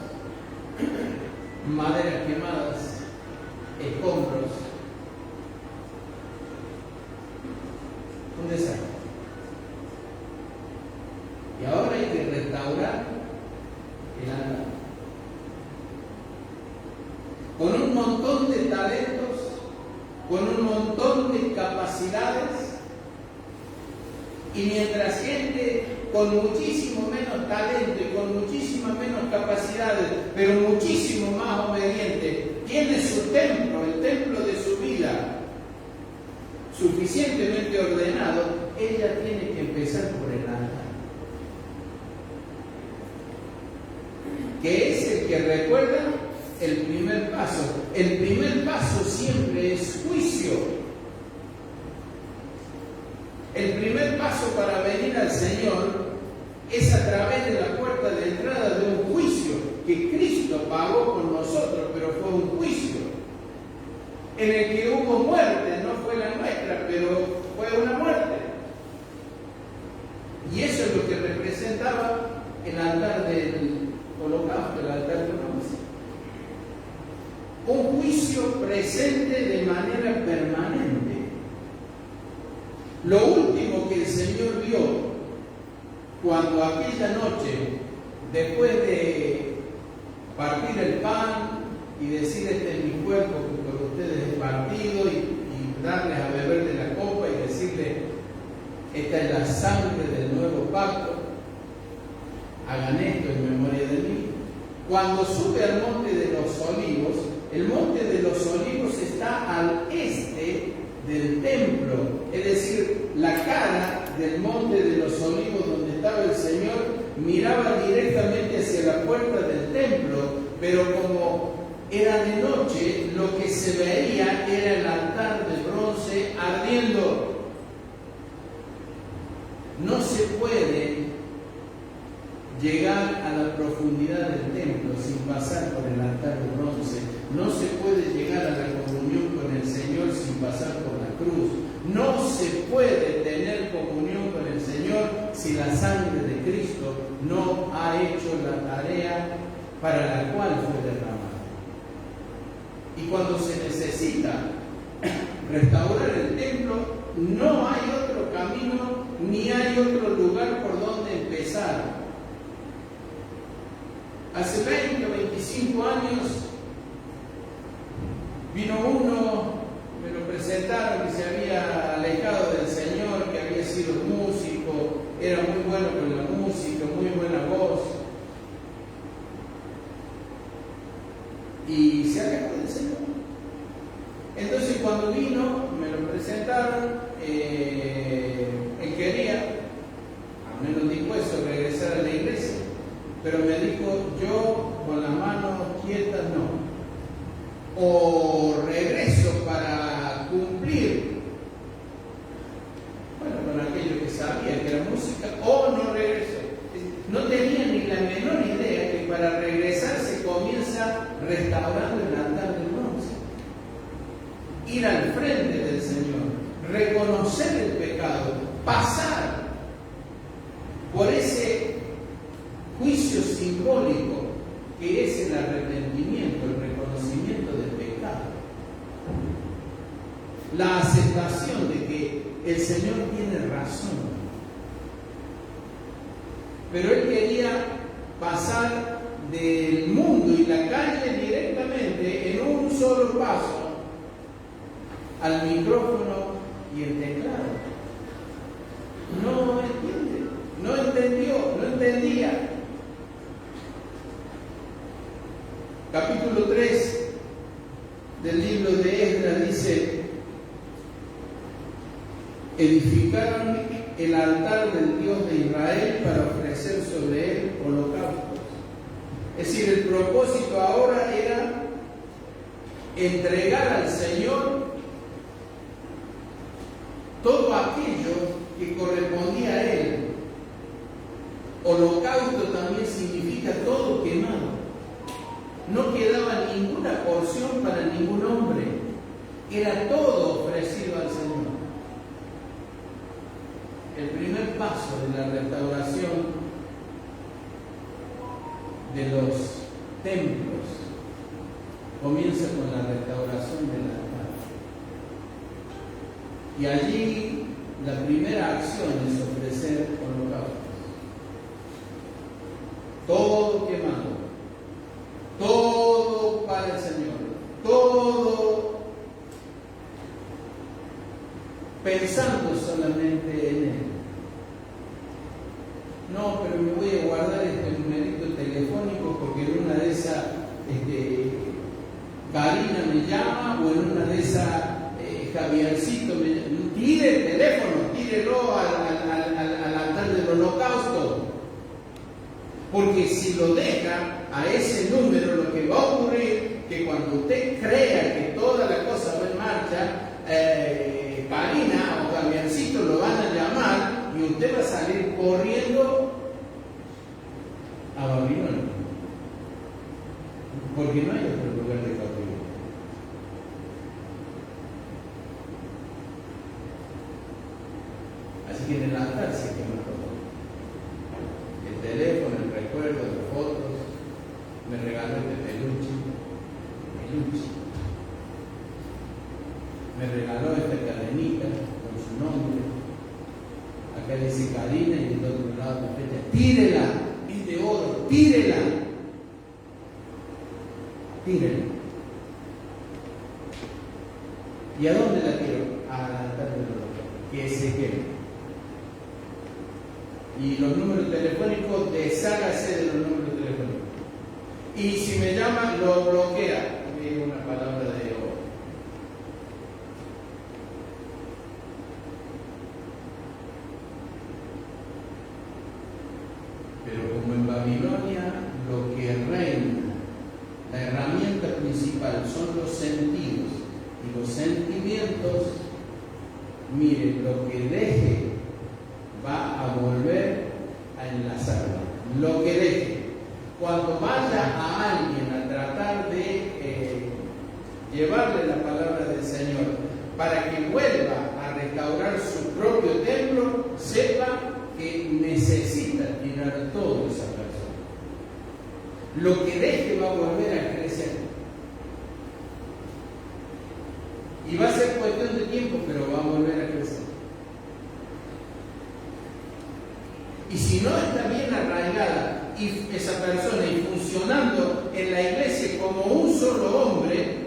maderas quemadas, escombros, un desastre. Y ahora hay que restaurar el altar. Con un montón de talentos, con un montón de capacidades, y mientras gente con muchísimo menos talento y con muchísimas menos capacidades, pero muchísimo más obediente, tiene su templo, el templo de su vida, suficientemente ordenado, ella tiene que empezar por el altar. Que es el que recuerda el primer paso. El primer paso siempre es juicio. El primer paso para venir al Señor es a través de la puerta de entrada de un juicio que Cristo pagó por nosotros, pero fue un juicio en el que hubo muerte, no fue la nuestra, pero fue una muerte. Y eso es lo que representaba el altar del holocausto, el altar de bronce. Un juicio presente de manera permanente. Lo último que el Señor vio cuando aquella noche, después de partir el pan y decir este es mi cuerpo que por ustedes es partido y darles a beber de la copa y decirles esta es la sangre del nuevo pacto, hagan esto en memoria de mí. Cuando sube al monte de los olivos, el monte de los olivos está al este del templo, es decir, la cara del monte de los olivos donde estaba el Señor miraba directamente hacia la puerta del templo, pero como era de noche, lo que se veía era el altar de bronce ardiendo. No se puede llegar a la profundidad del templo sin pasar por el altar de bronce. No se puede llegar a la comunión con el Señor sin pasar por la cruz. No se puede tener comunión con el Señor si la sangre de Cristo no ha hecho la tarea para la cual fue derramada. Y cuando se necesita restaurar el templo, no hay otro camino ni hay otro lugar por donde empezar. Hace 20 o 25 años vino uno, me lo presentaron, que se había alejado del Señor, que había sido músico, era muy bueno con la música, muy buena voz, y se alejó del Señor. Entonces cuando vino, me lo presentaron, él quería, al menos dispuesto a regresar a la iglesia, pero me dijo, yo con las manos quietas no. O regreso para cumplir, bueno, con aquello que sabía que era música, o no regreso. No tenía ni la menor idea que para regresar se comienza restaurando el altar de bronce. Ir al frente del Señor, reconocer el pecado, pasar por ese juicio simbólico que es el arrepentimiento, el reconocimiento del pecado, la aceptación de que el Señor tiene razón. Pero él quería pasar del mundo y la calle directamente en un solo paso al micrófono y el teclado. No entiende, no entendió, no entendía. Capítulo 3 del libro de Esdras dice: edificaron el altar del Dios de Israel para ofrecer sobre él holocaustos. Es decir, el propósito ahora era entregar al Señor todo aquello que correspondía a él. Holocausto también significa todo quemado. No quedaba ninguna porción para ningún hombre. Era todo ofrecido al Señor. El primer paso de la restauración de los templos comienza con la restauración del altar. Y allí la primera acción es ofrecer holocaustos. Todo quemado, todo para el Señor, todo pensando solamente en Él. No, pero me voy a guardar este numerito telefónico porque en una de esas Karina me llama, o en una de esas Javiercito me llama. Tire el teléfono, tírelo al altar del holocausto. Porque si lo deja a ese número, lo que va a ocurrir que cuando usted crea que toda la cosa va en marcha, Karina o Javiercito lo van a llamar y usted va a salir corriendo a Babilonia. Porque no hay otro lugar de cautiverio. Así que en el altar se quema todo. El teléfono, el recuerdo, las fotos. Me regaló este peluche. Me regaló esta cadenita con su nombre. Acá dice Karina y del otro lado la fecha. Tírela, es de oro, tírela. Tírela. ¿Y a dónde la quiero? Al altar del holocausto, que se queme. Y los números telefónicos, deshágase de los números telefónicos. Y si me llama, lo bloquea. Es una palabra de oro. Pero como en Babilonia lo que reina, la herramienta principal son los sentidos y los sentimientos, mire, lo que deje va a volver a enlazarlo. Lo que deje. Cuando vaya a alguien a tratar de llevarle la palabra del Señor para que vuelva a restaurar su propio templo, sepa que necesita tirar todo esa persona. Lo que deje va a volver a crecer. Y va a ser cuestión de tiempo, pero va a volver a crecer. Y si no está bien arraigada y esa persona y funcionando en la iglesia como un solo hombre,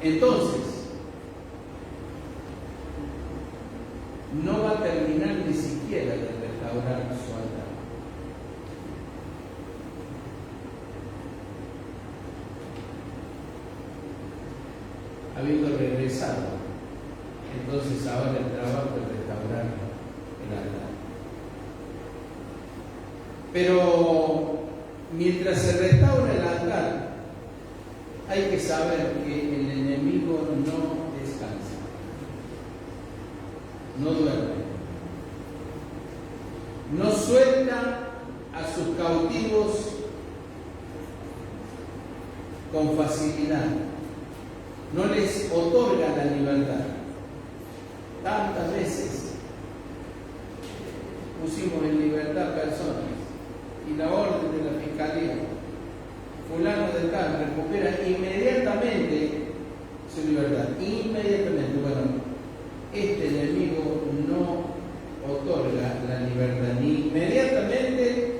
entonces no va a terminar ni siquiera de restaurar su altar. Habiendo regresado, entonces ahora el trabajo es restaurar el altar. Pero mientras se restaura el altar, hay que saber que el enemigo no descansa, no duerme, no suelta a sus cautivos con facilidad, no les otorga la libertad. Tantas veces pusimos en libertad personas y la orden de la fiscalía, fulano de tal, recupera inmediatamente su libertad, inmediatamente. Bueno, este enemigo no otorga la libertad ni inmediatamente,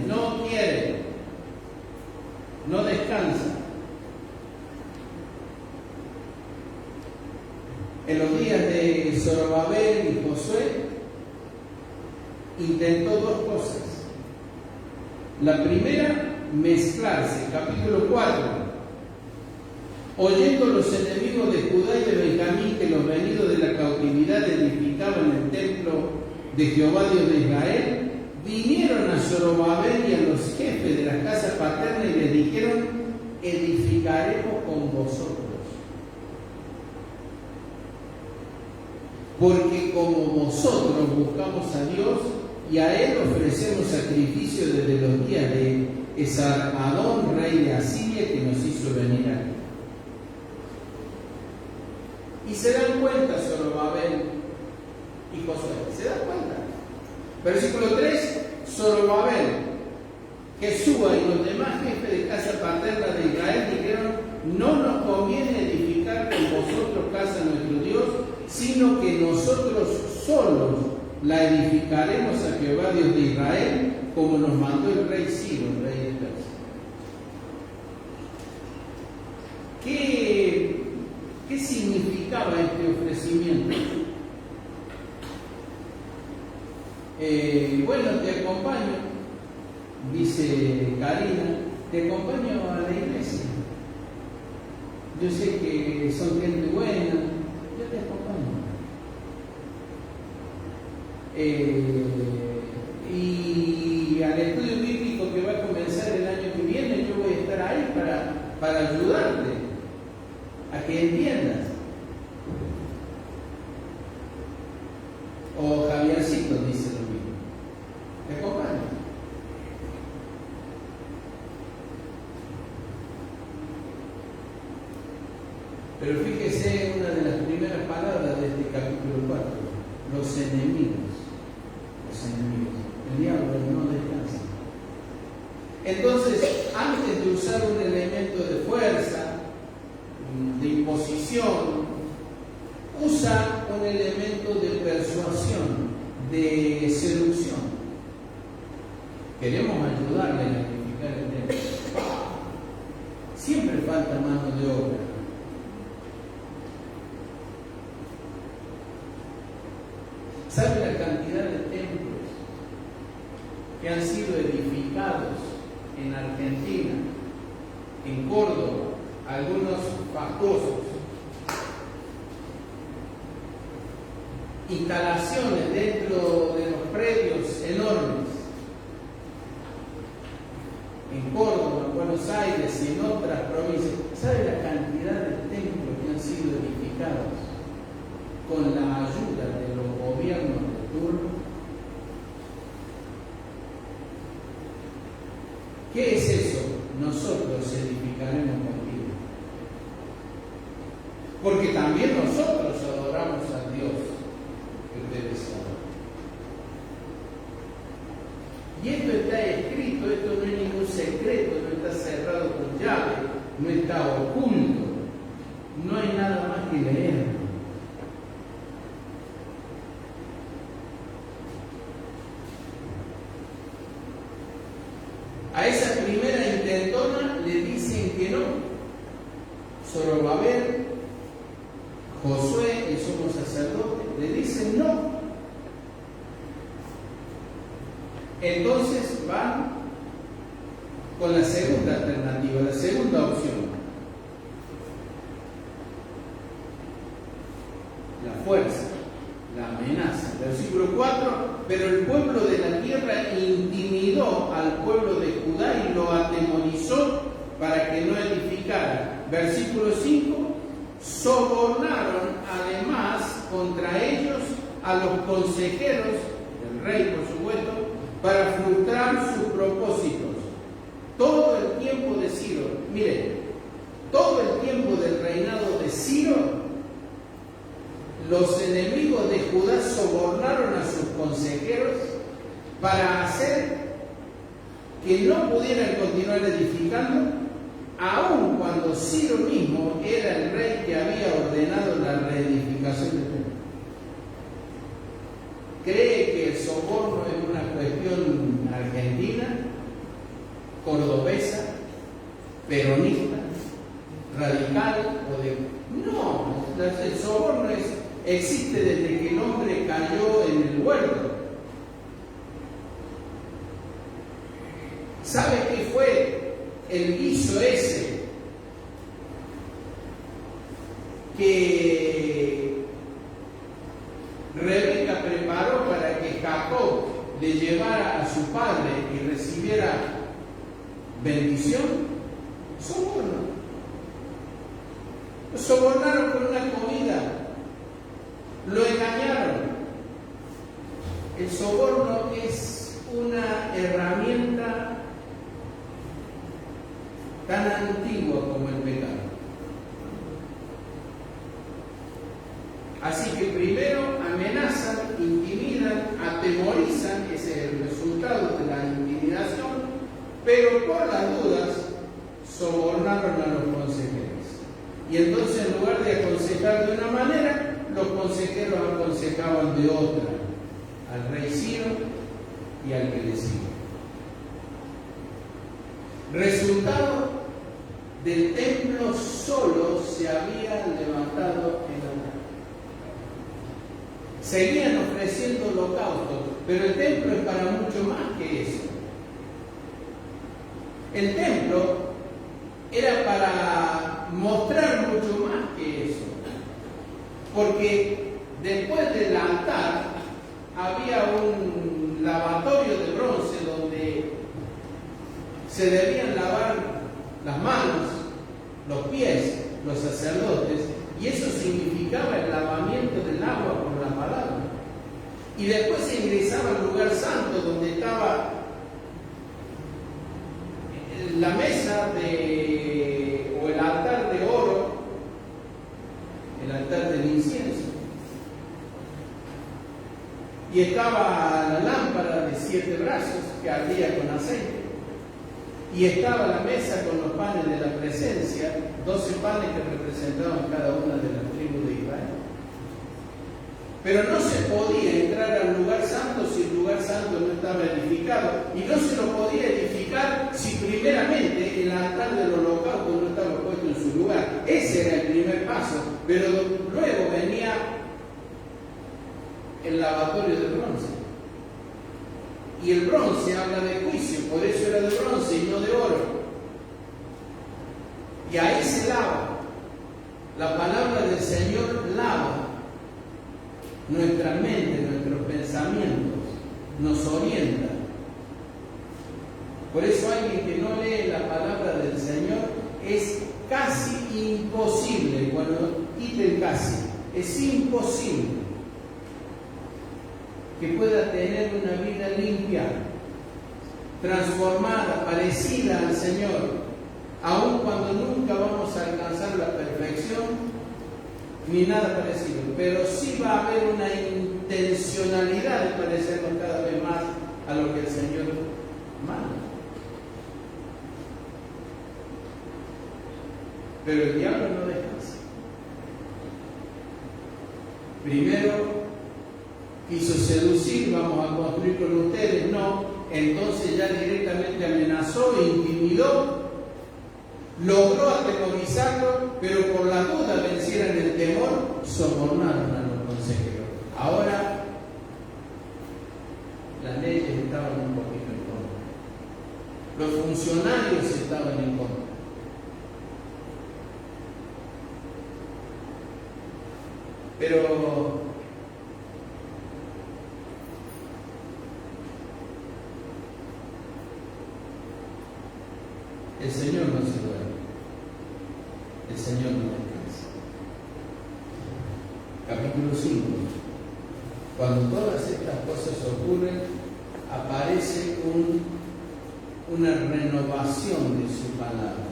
no quiere, no descansa. En los días de Zorobabel y Josué intentó dos cosas: La primera, mezclarse. Capítulo 4. Oyendo los enemigos de Judá y de Benjamín que los venidos de la cautividad edificaban el templo de Jehová Dios de Israel, vinieron a Zorobabel y a los jefes de las casas paternas y les dijeron: edificaremos con vosotros, porque como vosotros buscamos a Dios y a Él ofrecemos sacrificio desde los días de Esarhadón, rey de Asiria, que nos hizo venir aquí. Y se dan cuenta Zorobabel y Josué, se dan cuenta. Versículo 3, Zorobabel, Jesúa y los demás jefes de casa paterna de Israel dijeron: no nos conviene edificar con vosotros casa a nuestro Dios, sino que nosotros solos la edificaremos a Jehová Dios de Israel, como nos mandó el rey Ciro, el rey de Persia. ¿Qué significaba este ofrecimiento? Bueno, te acompaño, dice Karina, te acompaño a la iglesia. Yo sé que son gente buena, yo te acompaño. Y al estudio bíblico que va a comenzar el año que viene, yo voy a estar ahí para ayudarte a que entiendas. O Javiercito dice lo mismo. ¿Me acompaña? Pero fíjese una de las primeras palabras de este capítulo 4, los enemigos. Los enemigos. El diablo no descansa. Entonces, antes de usar un elemento de fuerza, de imposición, usa un elemento de persuasión, de seducción. Queremos ayudarle a edificar el templo. Siempre falta mano de obra. ¿Sabe la cantidad de templos que han sido edificados en Argentina, en Córdoba, algunos fastuosos? Instalaciones dentro de los predios enormes, en Córdoba, en Buenos Aires y en otras provincias. ¿Sabe la cantidad de templos que han sido edificados con la ayuda de los gobiernos de turno? ¿Qué es eso? Nosotros edificaremos contigo. Porque también nosotros adoramos a Dios que ustedes adoran. Y esto está escrito, esto no es ningún secreto, no está cerrado con llave, no está oculto, no hay nada más que leer. A esa primera intentona le dicen que no. Zorobabel, Josué, el sumo sacerdote, le dicen no. Entonces van con la segunda alternativa, la segunda opción. La fuerza, la amenaza. Versículo 4, pero el pueblo de la tierra intimidó al pueblo de Judá y lo atemorizó para que no edificara. Versículo 5, sobornaron además contra ellos a los consejeros del rey, por supuesto, para frustrar sus propósitos. Todo el tiempo de Ciro, miren, todo el tiempo del reinado de Ciro, los enemigos de Judá sobornaron a sus consejeros para hacer que no pudieran continuar edificando, aun cuando Ciro mismo era el rey que había ordenado la reedificación del templo. ¿Cree que el soborno es una cuestión argentina, cordobesa, peronista, radical o de... No, el soborno existe desde que el hombre cayó en el huerto. ¿Sabe qué fue el guiso ese que Rebeca preparó para que Jacob le llevara a su padre y recibiera bendición? Soborno. Lo sobornaron con una comida, lo engañaron. El soborno es una herramienta tan antigua como el pecado. Así que primero amenazan, intimidan, atemorizan, ese es el resultado de la intimidación, pero por las dudas sobornaron a los consejeros. Y entonces en lugar de aconsejar de una manera, los consejeros aconsejaban de otra, al rey Ciro y al que le sigue. Resultado: del templo solo se había levantado el altar. Seguían ofreciendo holocaustos, pero el templo es para mucho más que eso. El templo era para mostrar mucho más que eso, porque después del altar había un lavatorio de bronce donde se debían lavar las manos, los pies, los sacerdotes, y eso significaba el lavamiento del agua por la palabra. Y después se ingresaba al lugar santo donde estaba la mesa o el altar de oro, el altar del incienso. Y estaba la lámpara de 7 brazos que ardía con aceite. Y estaba la mesa con los panes de la presencia, 12 panes que representaban cada una de las tribus de Israel. Pero no se podía entrar al lugar santo si el lugar santo no estaba edificado. Y no se lo podía edificar si primeramente el altar del holocausto no estaba puesto en su lugar. Ese era el primer paso. Pero luego venía el lavatorio de bronce. Y el bronce habla de juicio, por eso era de bronce y no de oro. Y ahí se lava. La palabra del Señor lava nuestra mente, nuestros pensamientos, nos orienta. Por eso alguien que no lee la palabra del Señor es casi imposible, cuando quiten casi, es imposible que pueda tener una vida limpia, transformada, parecida al Señor, aun cuando nunca vamos a alcanzar la perfección ni nada parecido, pero sí va a haber una intencionalidad de parecernos cada vez más a lo que el Señor manda. Pero el diablo no descansa. Primero quiso seducir, vamos a construir con ustedes, no, entonces ya directamente amenazó, intimidó, logró atemorizarlo, pero por la duda vencieran el temor, sobornaron a los consejeros. Ahora las leyes estaban un poquito en contra, los funcionarios estaban en contra. Pero el Señor no se duerme, el Señor no descansa. Capítulo 5. Cuando todas estas cosas ocurren, aparece una renovación de su palabra.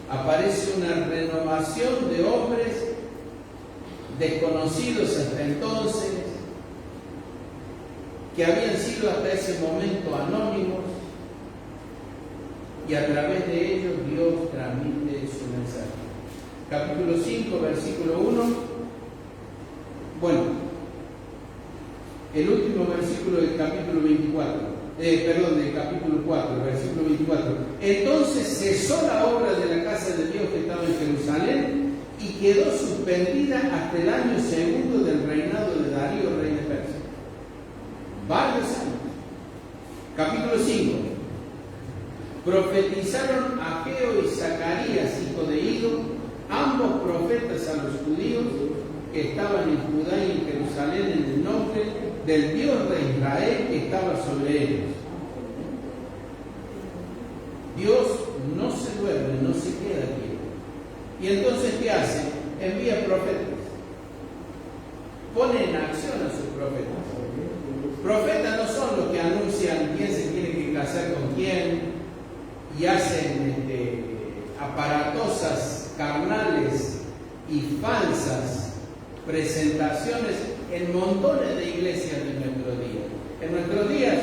Aparece una renovación de hombres desconocidos hasta entonces, que habían sido hasta ese momento anónimos, y a través de ellos Dios transmite su mensaje. Capítulo 5, versículo 1. Bueno, el último versículo del capítulo 24, del capítulo 4, versículo 24. Entonces cesó la obra de la casa de Dios que estaba en Jerusalén y quedó suspendida hasta el año 2 del reinado de Darío, rey de Persia. Varios años. Capítulo 5. Profetizaron Ageo y Zacarías, hijo de Ido, ambos profetas a los judíos que estaban en Judá y en Jerusalén, en el nombre del Dios de Israel que estaba sobre ellos. Dios no se duerme, no se queda quieto. Y entonces, ¿qué hace? Envía profetas. Pone en acción a sus profetas. Profetas no son los que anuncian quién se tiene que casar con quién y hacen aparatosas, carnales y falsas presentaciones en montones de iglesias de nuestro día. En nuestros días,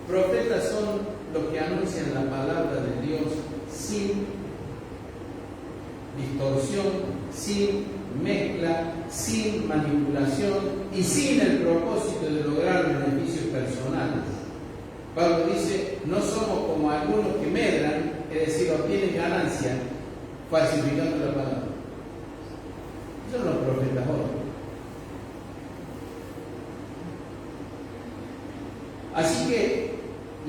profetas son los que anuncian la palabra de Dios sin distorsión, sin mezcla, sin manipulación y sin el propósito de lograr beneficios personales. Pablo dice, no somos como algunos que medran, es decir, obtienen ganancia falsificando la palabra. Esos son los profetas hoy. Así que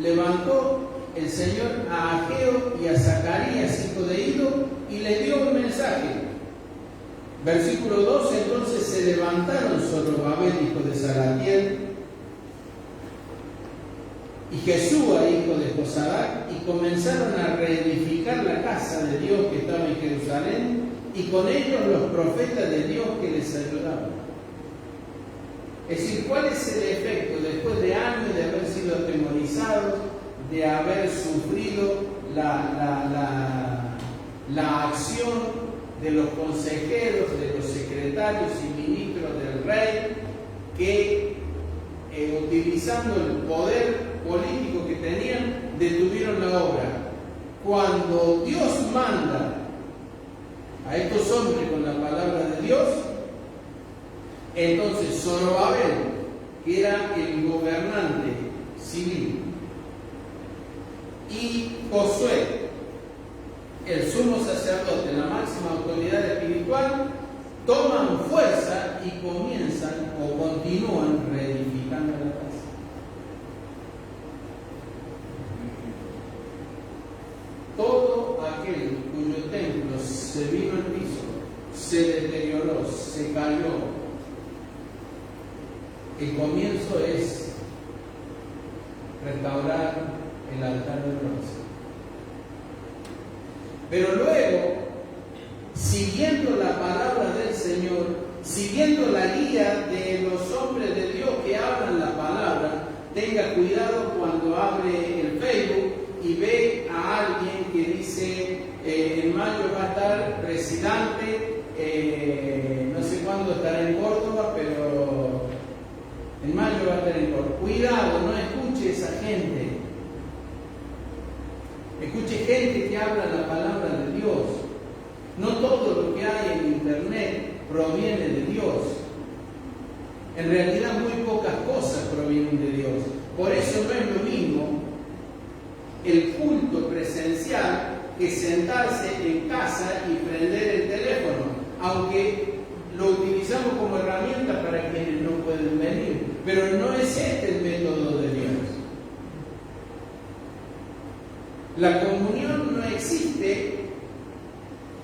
levantó el Señor a Ageo y a Zacarías, hijo de Ido, y les dio un mensaje. Versículo 12, entonces se levantaron Zorobabel, hijo de Salatiel, y Jesúa, hijo de Josadac, y comenzaron a reedificar la casa de Dios que estaba en Jerusalén, y con ellos los profetas de Dios que les ayudaban. Es decir, ¿cuál es el efecto después de años de haber sido atemorizados, de haber sufrido la acción de los consejeros, de los secretarios y ministros del rey, que utilizando el poder político que tenían, detuvieron la obra? Cuando Dios manda a estos hombres con la palabra de Dios, entonces Zorobabel, que era el gobernante civil, y Josué, el sumo sacerdote, la máxima autoridad espiritual, toman fuerza y comienzan o continúan reedificando la casa. Todo aquel cuyo templo se vino al piso, se deterioró, se cayó, el comienzo es restaurar el altar de bronce. Pero luego, siguiendo la palabra del Señor, siguiendo la guía de los hombres de Dios que hablan la palabra, tenga cuidado cuando abre el Facebook y ve a alguien que dice en mayo va a estar presidente, no sé cuándo estará en Córdoba, pero en mayo va a estar en Córdoba. Cuidado, no escuche esa gente. Escuche gente que habla la palabra de Dios. No todo lo que hay en internet proviene de Dios. En realidad muy pocas cosas provienen de Dios. Por eso no es lo mismo el culto presencial que sentarse en casa y prender el teléfono, aunque lo utilizamos como herramienta para quienes no pueden venir. Pero no es este el método de Dios. La comunión no existe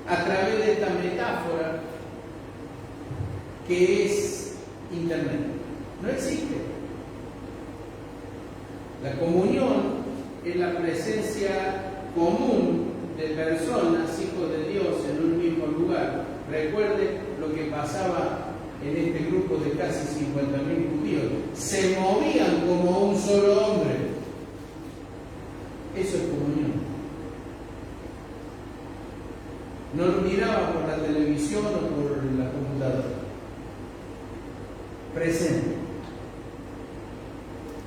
a través de esta metáfora que es internet. No existe. La comunión es la presencia común de personas, hijos de Dios, en un mismo lugar. Recuerde lo que pasaba en este grupo de casi 50.000 judíos. Se movían como un solo hombre. Eso es comunión. No lo miraban por la televisión o por la computadora. Presente.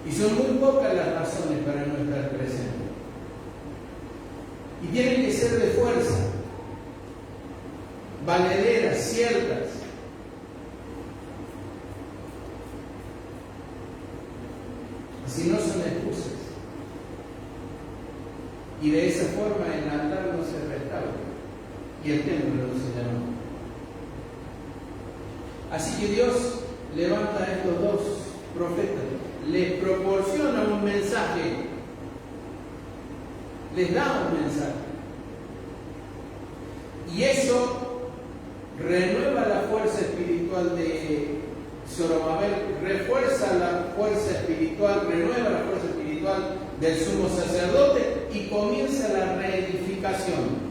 Y son muy pocas las razones para no estar presente. Y tienen que ser de fuerza, valederas, ciertas. Si no, son excusas. Y de esa forma el altar no se restaura y el templo no se llama. Así que Dios levanta a estos dos profetas, les proporciona un mensaje les da un mensaje. Y eso renueva la fuerza espiritual de Zorobabel, refuerza la fuerza espiritual, renueva la fuerza espiritual del sumo sacerdote y comienza la reedificación.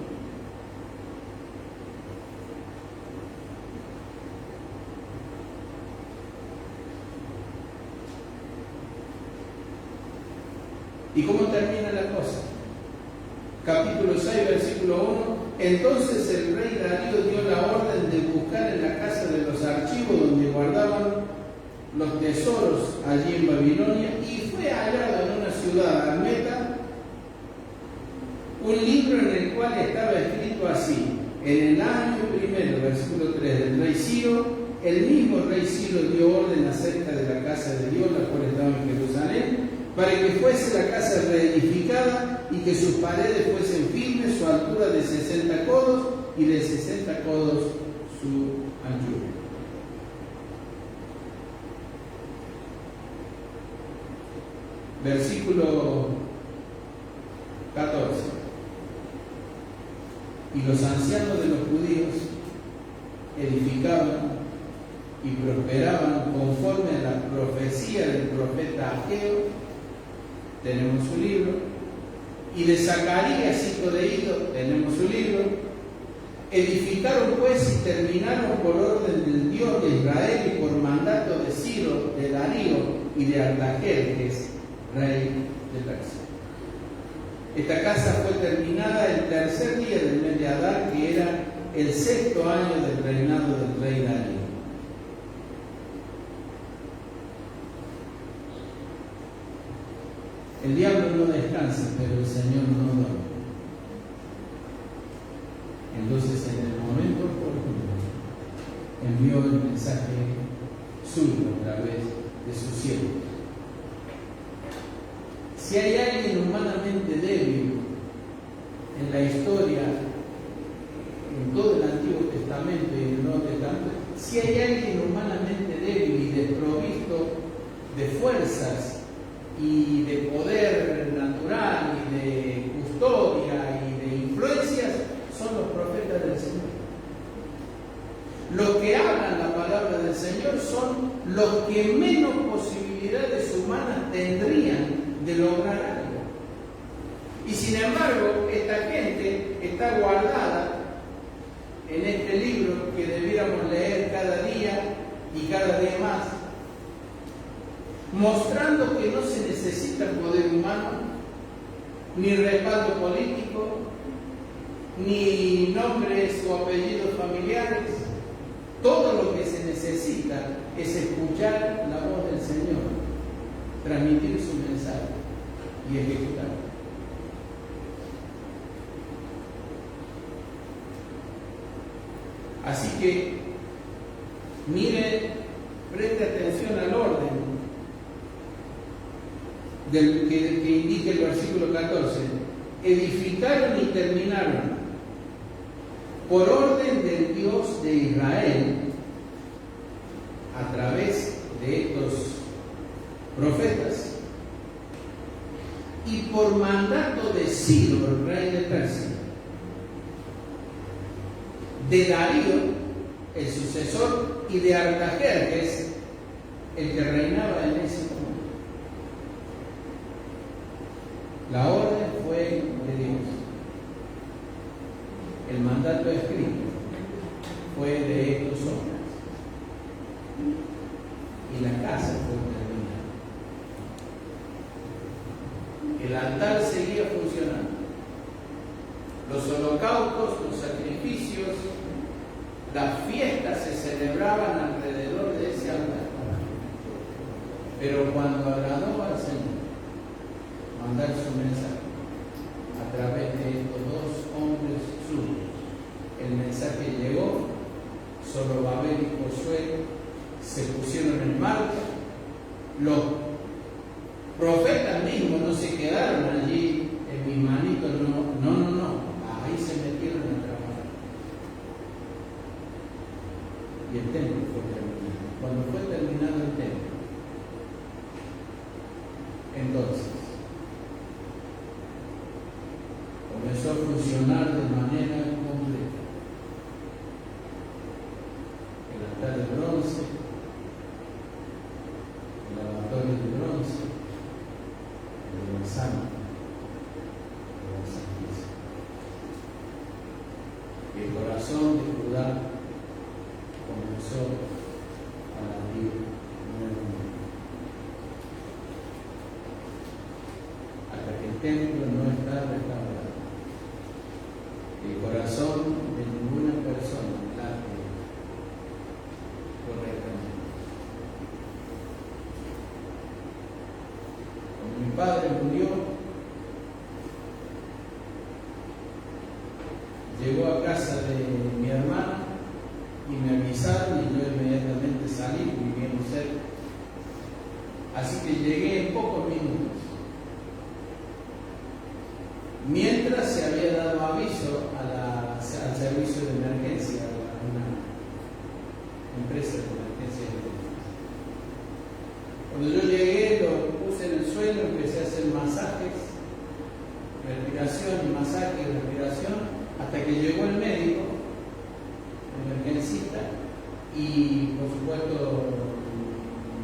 ¿Y cómo termina la cosa? Capítulo 6, versículo 1. Entonces el rey Darío dio la orden de buscar en la casa de los archivos donde guardaban los tesoros allí en Babilonia, y fue hallado en una ciudad almeta un libro en el cual estaba escrito así: en el año primero, versículo 3, del rey Ciro, el mismo rey Ciro dio orden acerca de la casa de Dios, la cual estaba en Jerusalén, para que fuese la casa reedificada y que sus paredes fuesen firmes, su altura de 60 codos y de 60 codos su anchura. Versículo 14. Y los ancianos de los judíos edificaban y prosperaban conforme a la profecía del profeta Ageo, tenemos su libro, y de Zacarías, hijo de Ido, tenemos su libro. Edificaron pues y terminaron por orden del Dios de Israel y por mandato de Ciro, de Darío y de Artajerjes, rey de Persia. Esta casa fue terminada el tercer día del mes de Adar, que era el 6º año del reinado del rey Darío. El diablo no descansa, pero el Señor no duerme. Entonces, en el momento oportuno, envió el mensaje suyo a través de su siervo. Si hay alguien humanamente débil en la historia, en todo el Antiguo Testamento y en el Nuevo Testamento, si hay alguien humanamente débil y desprovisto de fuerzas y de poder natural y de custodia y de influencias, son los profetas del Señor. Los que hablan la palabra del Señor son los que menos posibilidades humanas tendrían de lograr algo. Y sin embargo, esta gente está guardada en este libro que debiéramos leer cada día y cada día más, mostrando que no se necesita poder humano, ni respaldo político, ni nombres o apellidos familiares. Todo lo que se necesita es escuchar la voz del Señor, transmitir su mensaje y ejecutarlo. Así que, mire, preste atención al orden del que indica el versículo 14. Edificaron y terminaron por orden del Dios de Israel a través de estos profetas y por mandato de Ciro, el rey de Persia, de Darío, el sucesor, y de Artajerjes, el que reinaba en ese momento. La orden fue de Dios. El mandato escrito fue de estos hombres. Y la casa fue terminada. El altar seguía funcionando. Los holocaustos, los sacrificios, las fiestas se celebraban alrededor de ese altar. Pero cuando agradó al Señor mandar su mensaje a través de estos dos hombres suyos, el mensaje llegó. Zorobabel y Josué se pusieron en marcha. Los profetas mismos no se quedaron allí en mis manitos, no. Ahí se metieron a trabajar. Y el templo fue terminado. Cuando fue terminado el templo, entonces funcionar de manera completa. El altar de bronce, el lavatorio de bronce, el lugar santo, el lugar santísimo. Y el corazón de Judá comenzó a latir nuevamente, hasta que el templo no está restaurado. El corazón de ninguna persona late correctamente. Cuando mi padre murió, llegó a casa de mi hermana y me avisaron y yo inmediatamente salí, vivíamos cerca. Así que llegué en pocos minutos. Mientras se había dado aviso al servicio de emergencia, a una empresa de emergencia. Cuando yo llegué, lo puse en el suelo, empecé a hacer masajes, respiración, masaje, respiración, hasta que llegó el médico, el emergencista, y por supuesto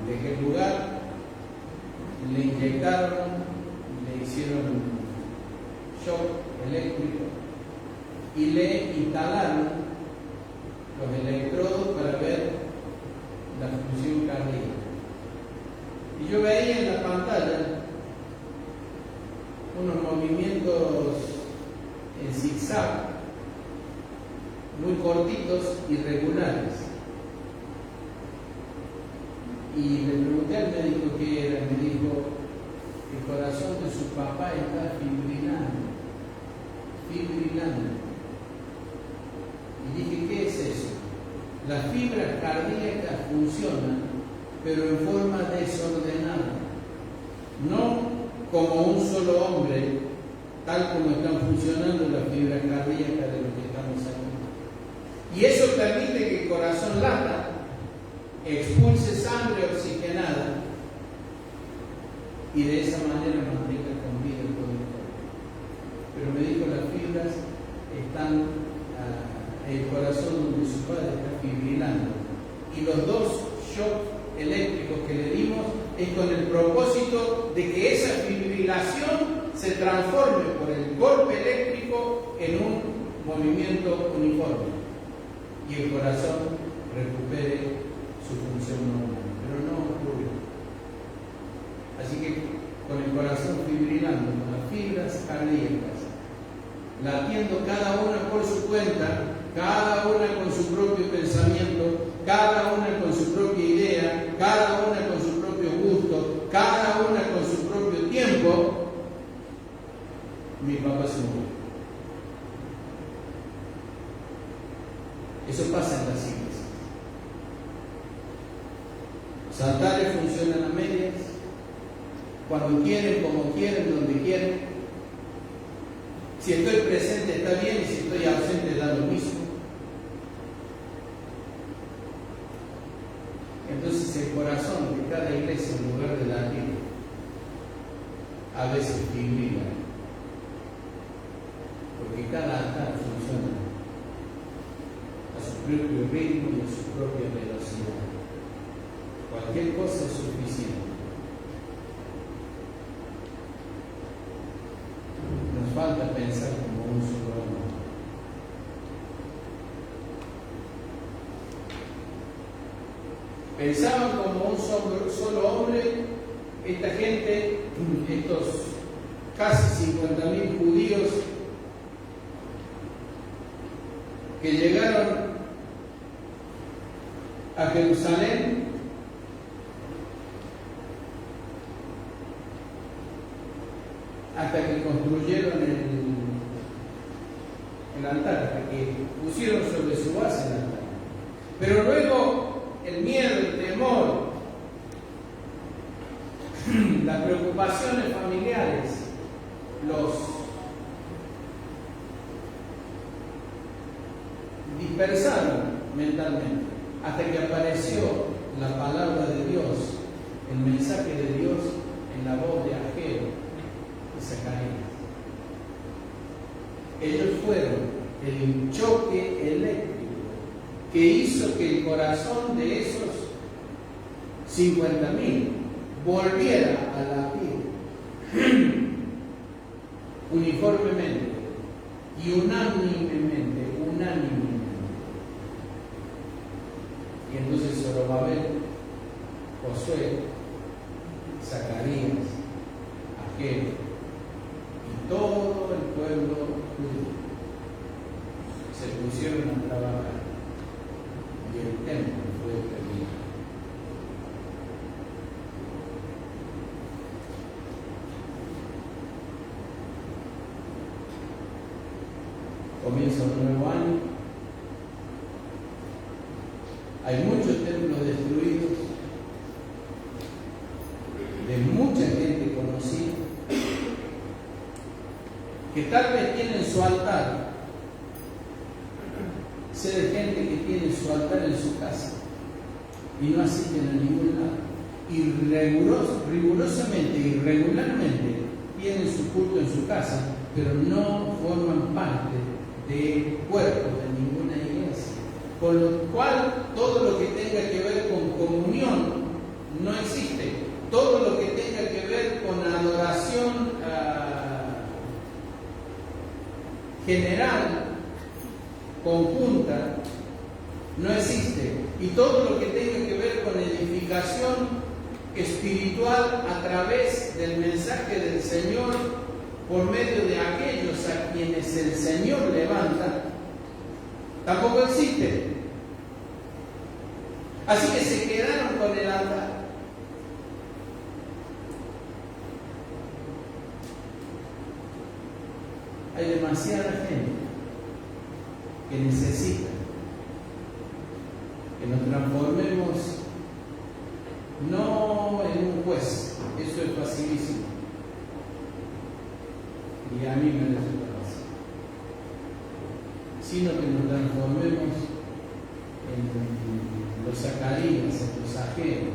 dejé el lugar, le inyectaron, le hicieron shock eléctrico y le instalaron los electrodos para ver la función cardíaca. Y yo veía en la pantalla unos movimientos en zigzag, muy cortitos y regulares. Y le pregunté al médico qué era, me dijo: el corazón de su papá está fibrilando. Y dije: ¿qué es eso? Las fibras cardíacas funcionan, pero en forma desordenada, no como un solo hombre, tal como están funcionando las fibras cardíacas de los que estamos aquí. Y eso permite que el corazón lata, expulse sangre oxigenada y de esa manera mantenga con vida el cuerpo. Pero me dijo: las fibras están, el corazón de su padre está fibrilando. Y los dos shocks eléctricos que le dimos es con el propósito de que esa fibrilación se transforme por el golpe eléctrico en un movimiento uniforme y el corazón recupere su función normal. Pero no ocurrió. Así que con el corazón fibrilando, con las fibras cardíacas, latiendo cada una por su cuenta, cada una con su propio pensamiento, cada una con su propia idea, cada una con su propio gusto, cada una con su propio tiempo, mi papá se murió. Eso pasa en las iglesias. Los altares funcionan a medias, cuando quieren, como quieren, donde quieren. Si estoy presente está bien, y si estoy ausente da lo mismo. Entonces el corazón de cada iglesia, en lugar de latir, a veces fibrila, porque cada altar funciona a su propio ritmo y a su propia velocidad. Cualquier cosa es suficiente. Nos falta pensar como un solo hombre. Pensaban como un solo hombre esta gente, estos casi 50.000 judíos que llegaron a Jerusalén hasta que construyeron el altar, hasta que pusieron sobre su base el altar. Pero luego el miedo, el temor, las preocupaciones familiares los dispersaron mentalmente, hasta que apareció la palabra de Dios, el mensaje de Dios en la voz de Ageo y Zacarías. ellos fueron el choque eléctrico que hizo que el corazón de esos 50.000 volviera a latir uniformemente y unánimemente. Y entonces Zorobabel, Josué, Zacarías, Ageo y todo el pueblo judío se pusieron a trabajar y el templo fue terminado. Comienza un nuevo año. Hay muchos templos destruidos, de mucha gente conocida, que tal vez tienen su altar. Sé de gente que tiene su altar en su casa y no asisten a ningún lado. Y rigurosamente y regularmente tienen su culto en su casa, pero no forman parte del cuerpo de ninguna iglesia. Con lo cual, todo lo que tenga que ver con comunión no existe. Todo lo que tenga que ver con adoración general, conjunta, no existe. Y todo lo que tenga que ver con edificación espiritual a través del mensaje del Señor, por medio de aquellos a quienes el Señor levanta, tampoco existe. Así que se quedaron con el altar. Hay demasiada gente que necesita que nos transformemos no en un juez, eso es facilísimo, y a mí me resulta fácil, sino que nos transformemos en los Zacarías, en los Ageos,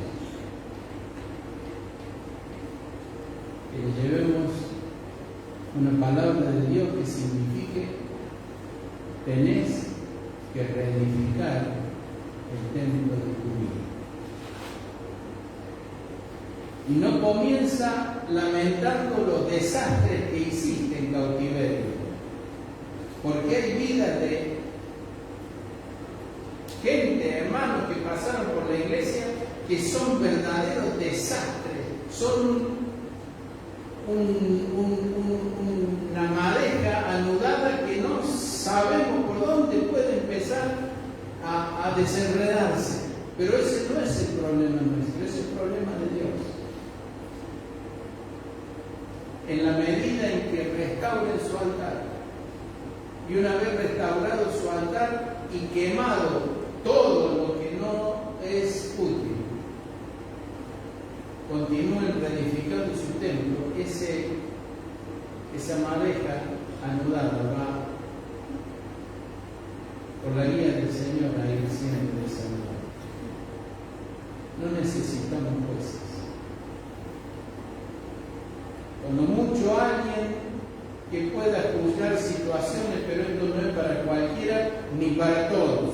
que le llevemos una palabra de Dios que signifique: tenés que reedificar el templo de tu vida. Y no comienza lamentando los desastres que hiciste en cautiverio, porque hay vidas de gente, hermanos, que pasaron por la iglesia, que son verdaderos desastres, son una madeja anudada que no sabemos por dónde puede empezar a desenredarse. Pero ese no es el problema nuestro, es el problema de Dios. En la medida en que restauren su altar, y una vez restaurado su altar y quemado todo lo que no es útil, continúen reedificando su templo, esa madeja anudada va por la guía del Señor a ir siempre desanudada. No necesitamos jueces. Cuando mucho alguien que pueda juzgar situaciones, pero esto no es para cualquiera ni para todos.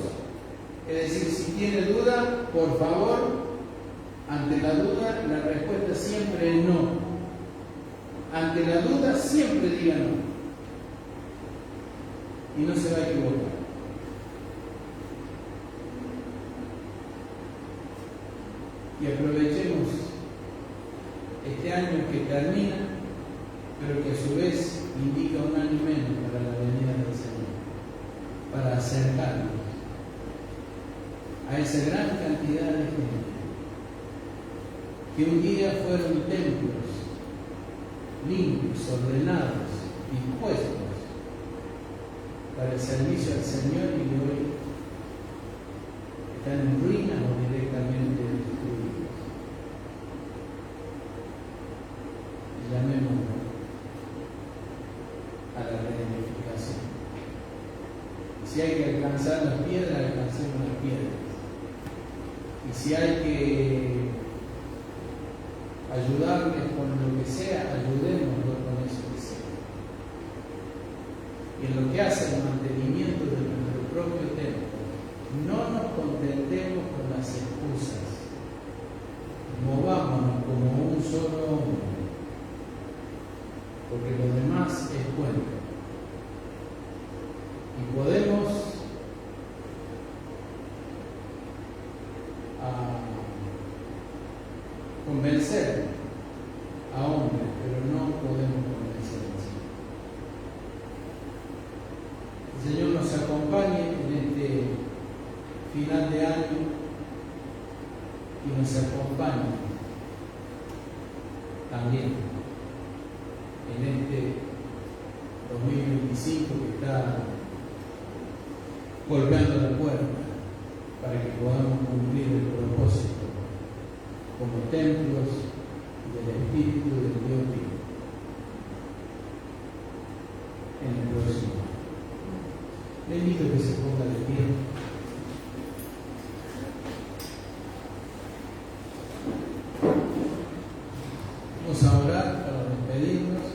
Es decir, si tiene duda, por favor, ante la duda, la respuesta siempre es no. Ante la duda, siempre diga no. Y no se va a equivocar. Y aprovechemos este año que termina, pero que a su vez indica un año menos para la venida del Señor, para acercarnos a esa gran cantidad de gente que un día fueron templos limpios, ordenados, dispuestos para el servicio al Señor, y que hoy están en ruinas o directamente destruidos. Llamémoslo a la reedificación. Si hay que alcanzar las piedras, alcancemos las piedras. Y si hay que ayudarles con lo que sea, ayudémoslo con eso que sea. y en lo que hace al mantenimiento de nuestro propio templo, no nos contentemos con las excusas, movámonos como un solo hombre, porque lo demás es bueno. Y podemos convencer a hombres, pero no podemos convencer a Dios. El Señor nos acompañe en este final de año y nos acompañe también en este 2025 que está golpeando la puerta para que podamos cumplir el propósito como templos del Espíritu del Dios vivo en el próximo año. Le invito a que se ponga de pie. Vamos a orar para despedirnos,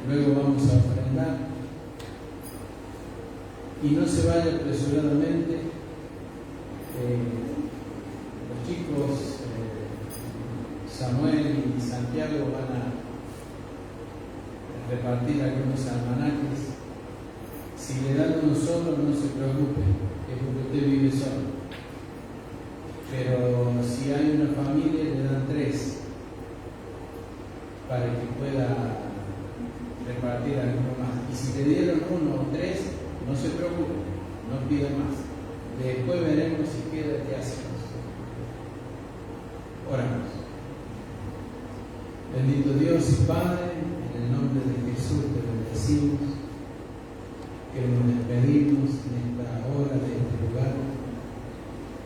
luego vamos a ofrendar y no se vaya apresuradamente. Los chicos Samuel y Santiago van a repartir algunos almanaques. Si le dan uno solo, no se preocupe, es porque usted vive solo. Pero si hay una familia, le dan 3 para que pueda repartir alguno más. Y si le dieron 1 o 3, no se preocupe, no pida más. Después veremos si queda, qué hacemos. Oramos. Bendito Dios y Padre, en el nombre de Jesús te bendecimos. Queremos despedirnos en esta hora de este lugar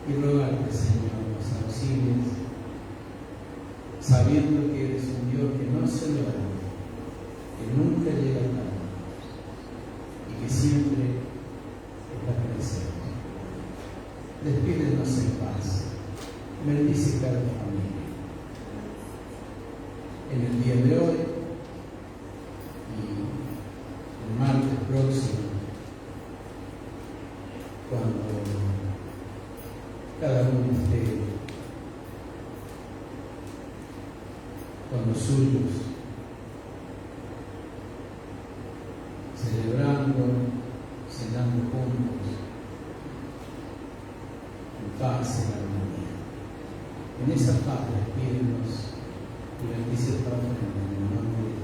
y rogarte, Señor, nos auxilies, sabiendo que eres un Dios que no se levanta, que nunca llega tarde y que siempre está presente. Despídenos en paz. Bendice cada familia. En el día de hoy y el martes próximo, cuando cada uno esté con los suyos, celebrando, cenando juntos, en paz, en armonía. En esa paz despídenos y bendice esta ofrenda en el nombre de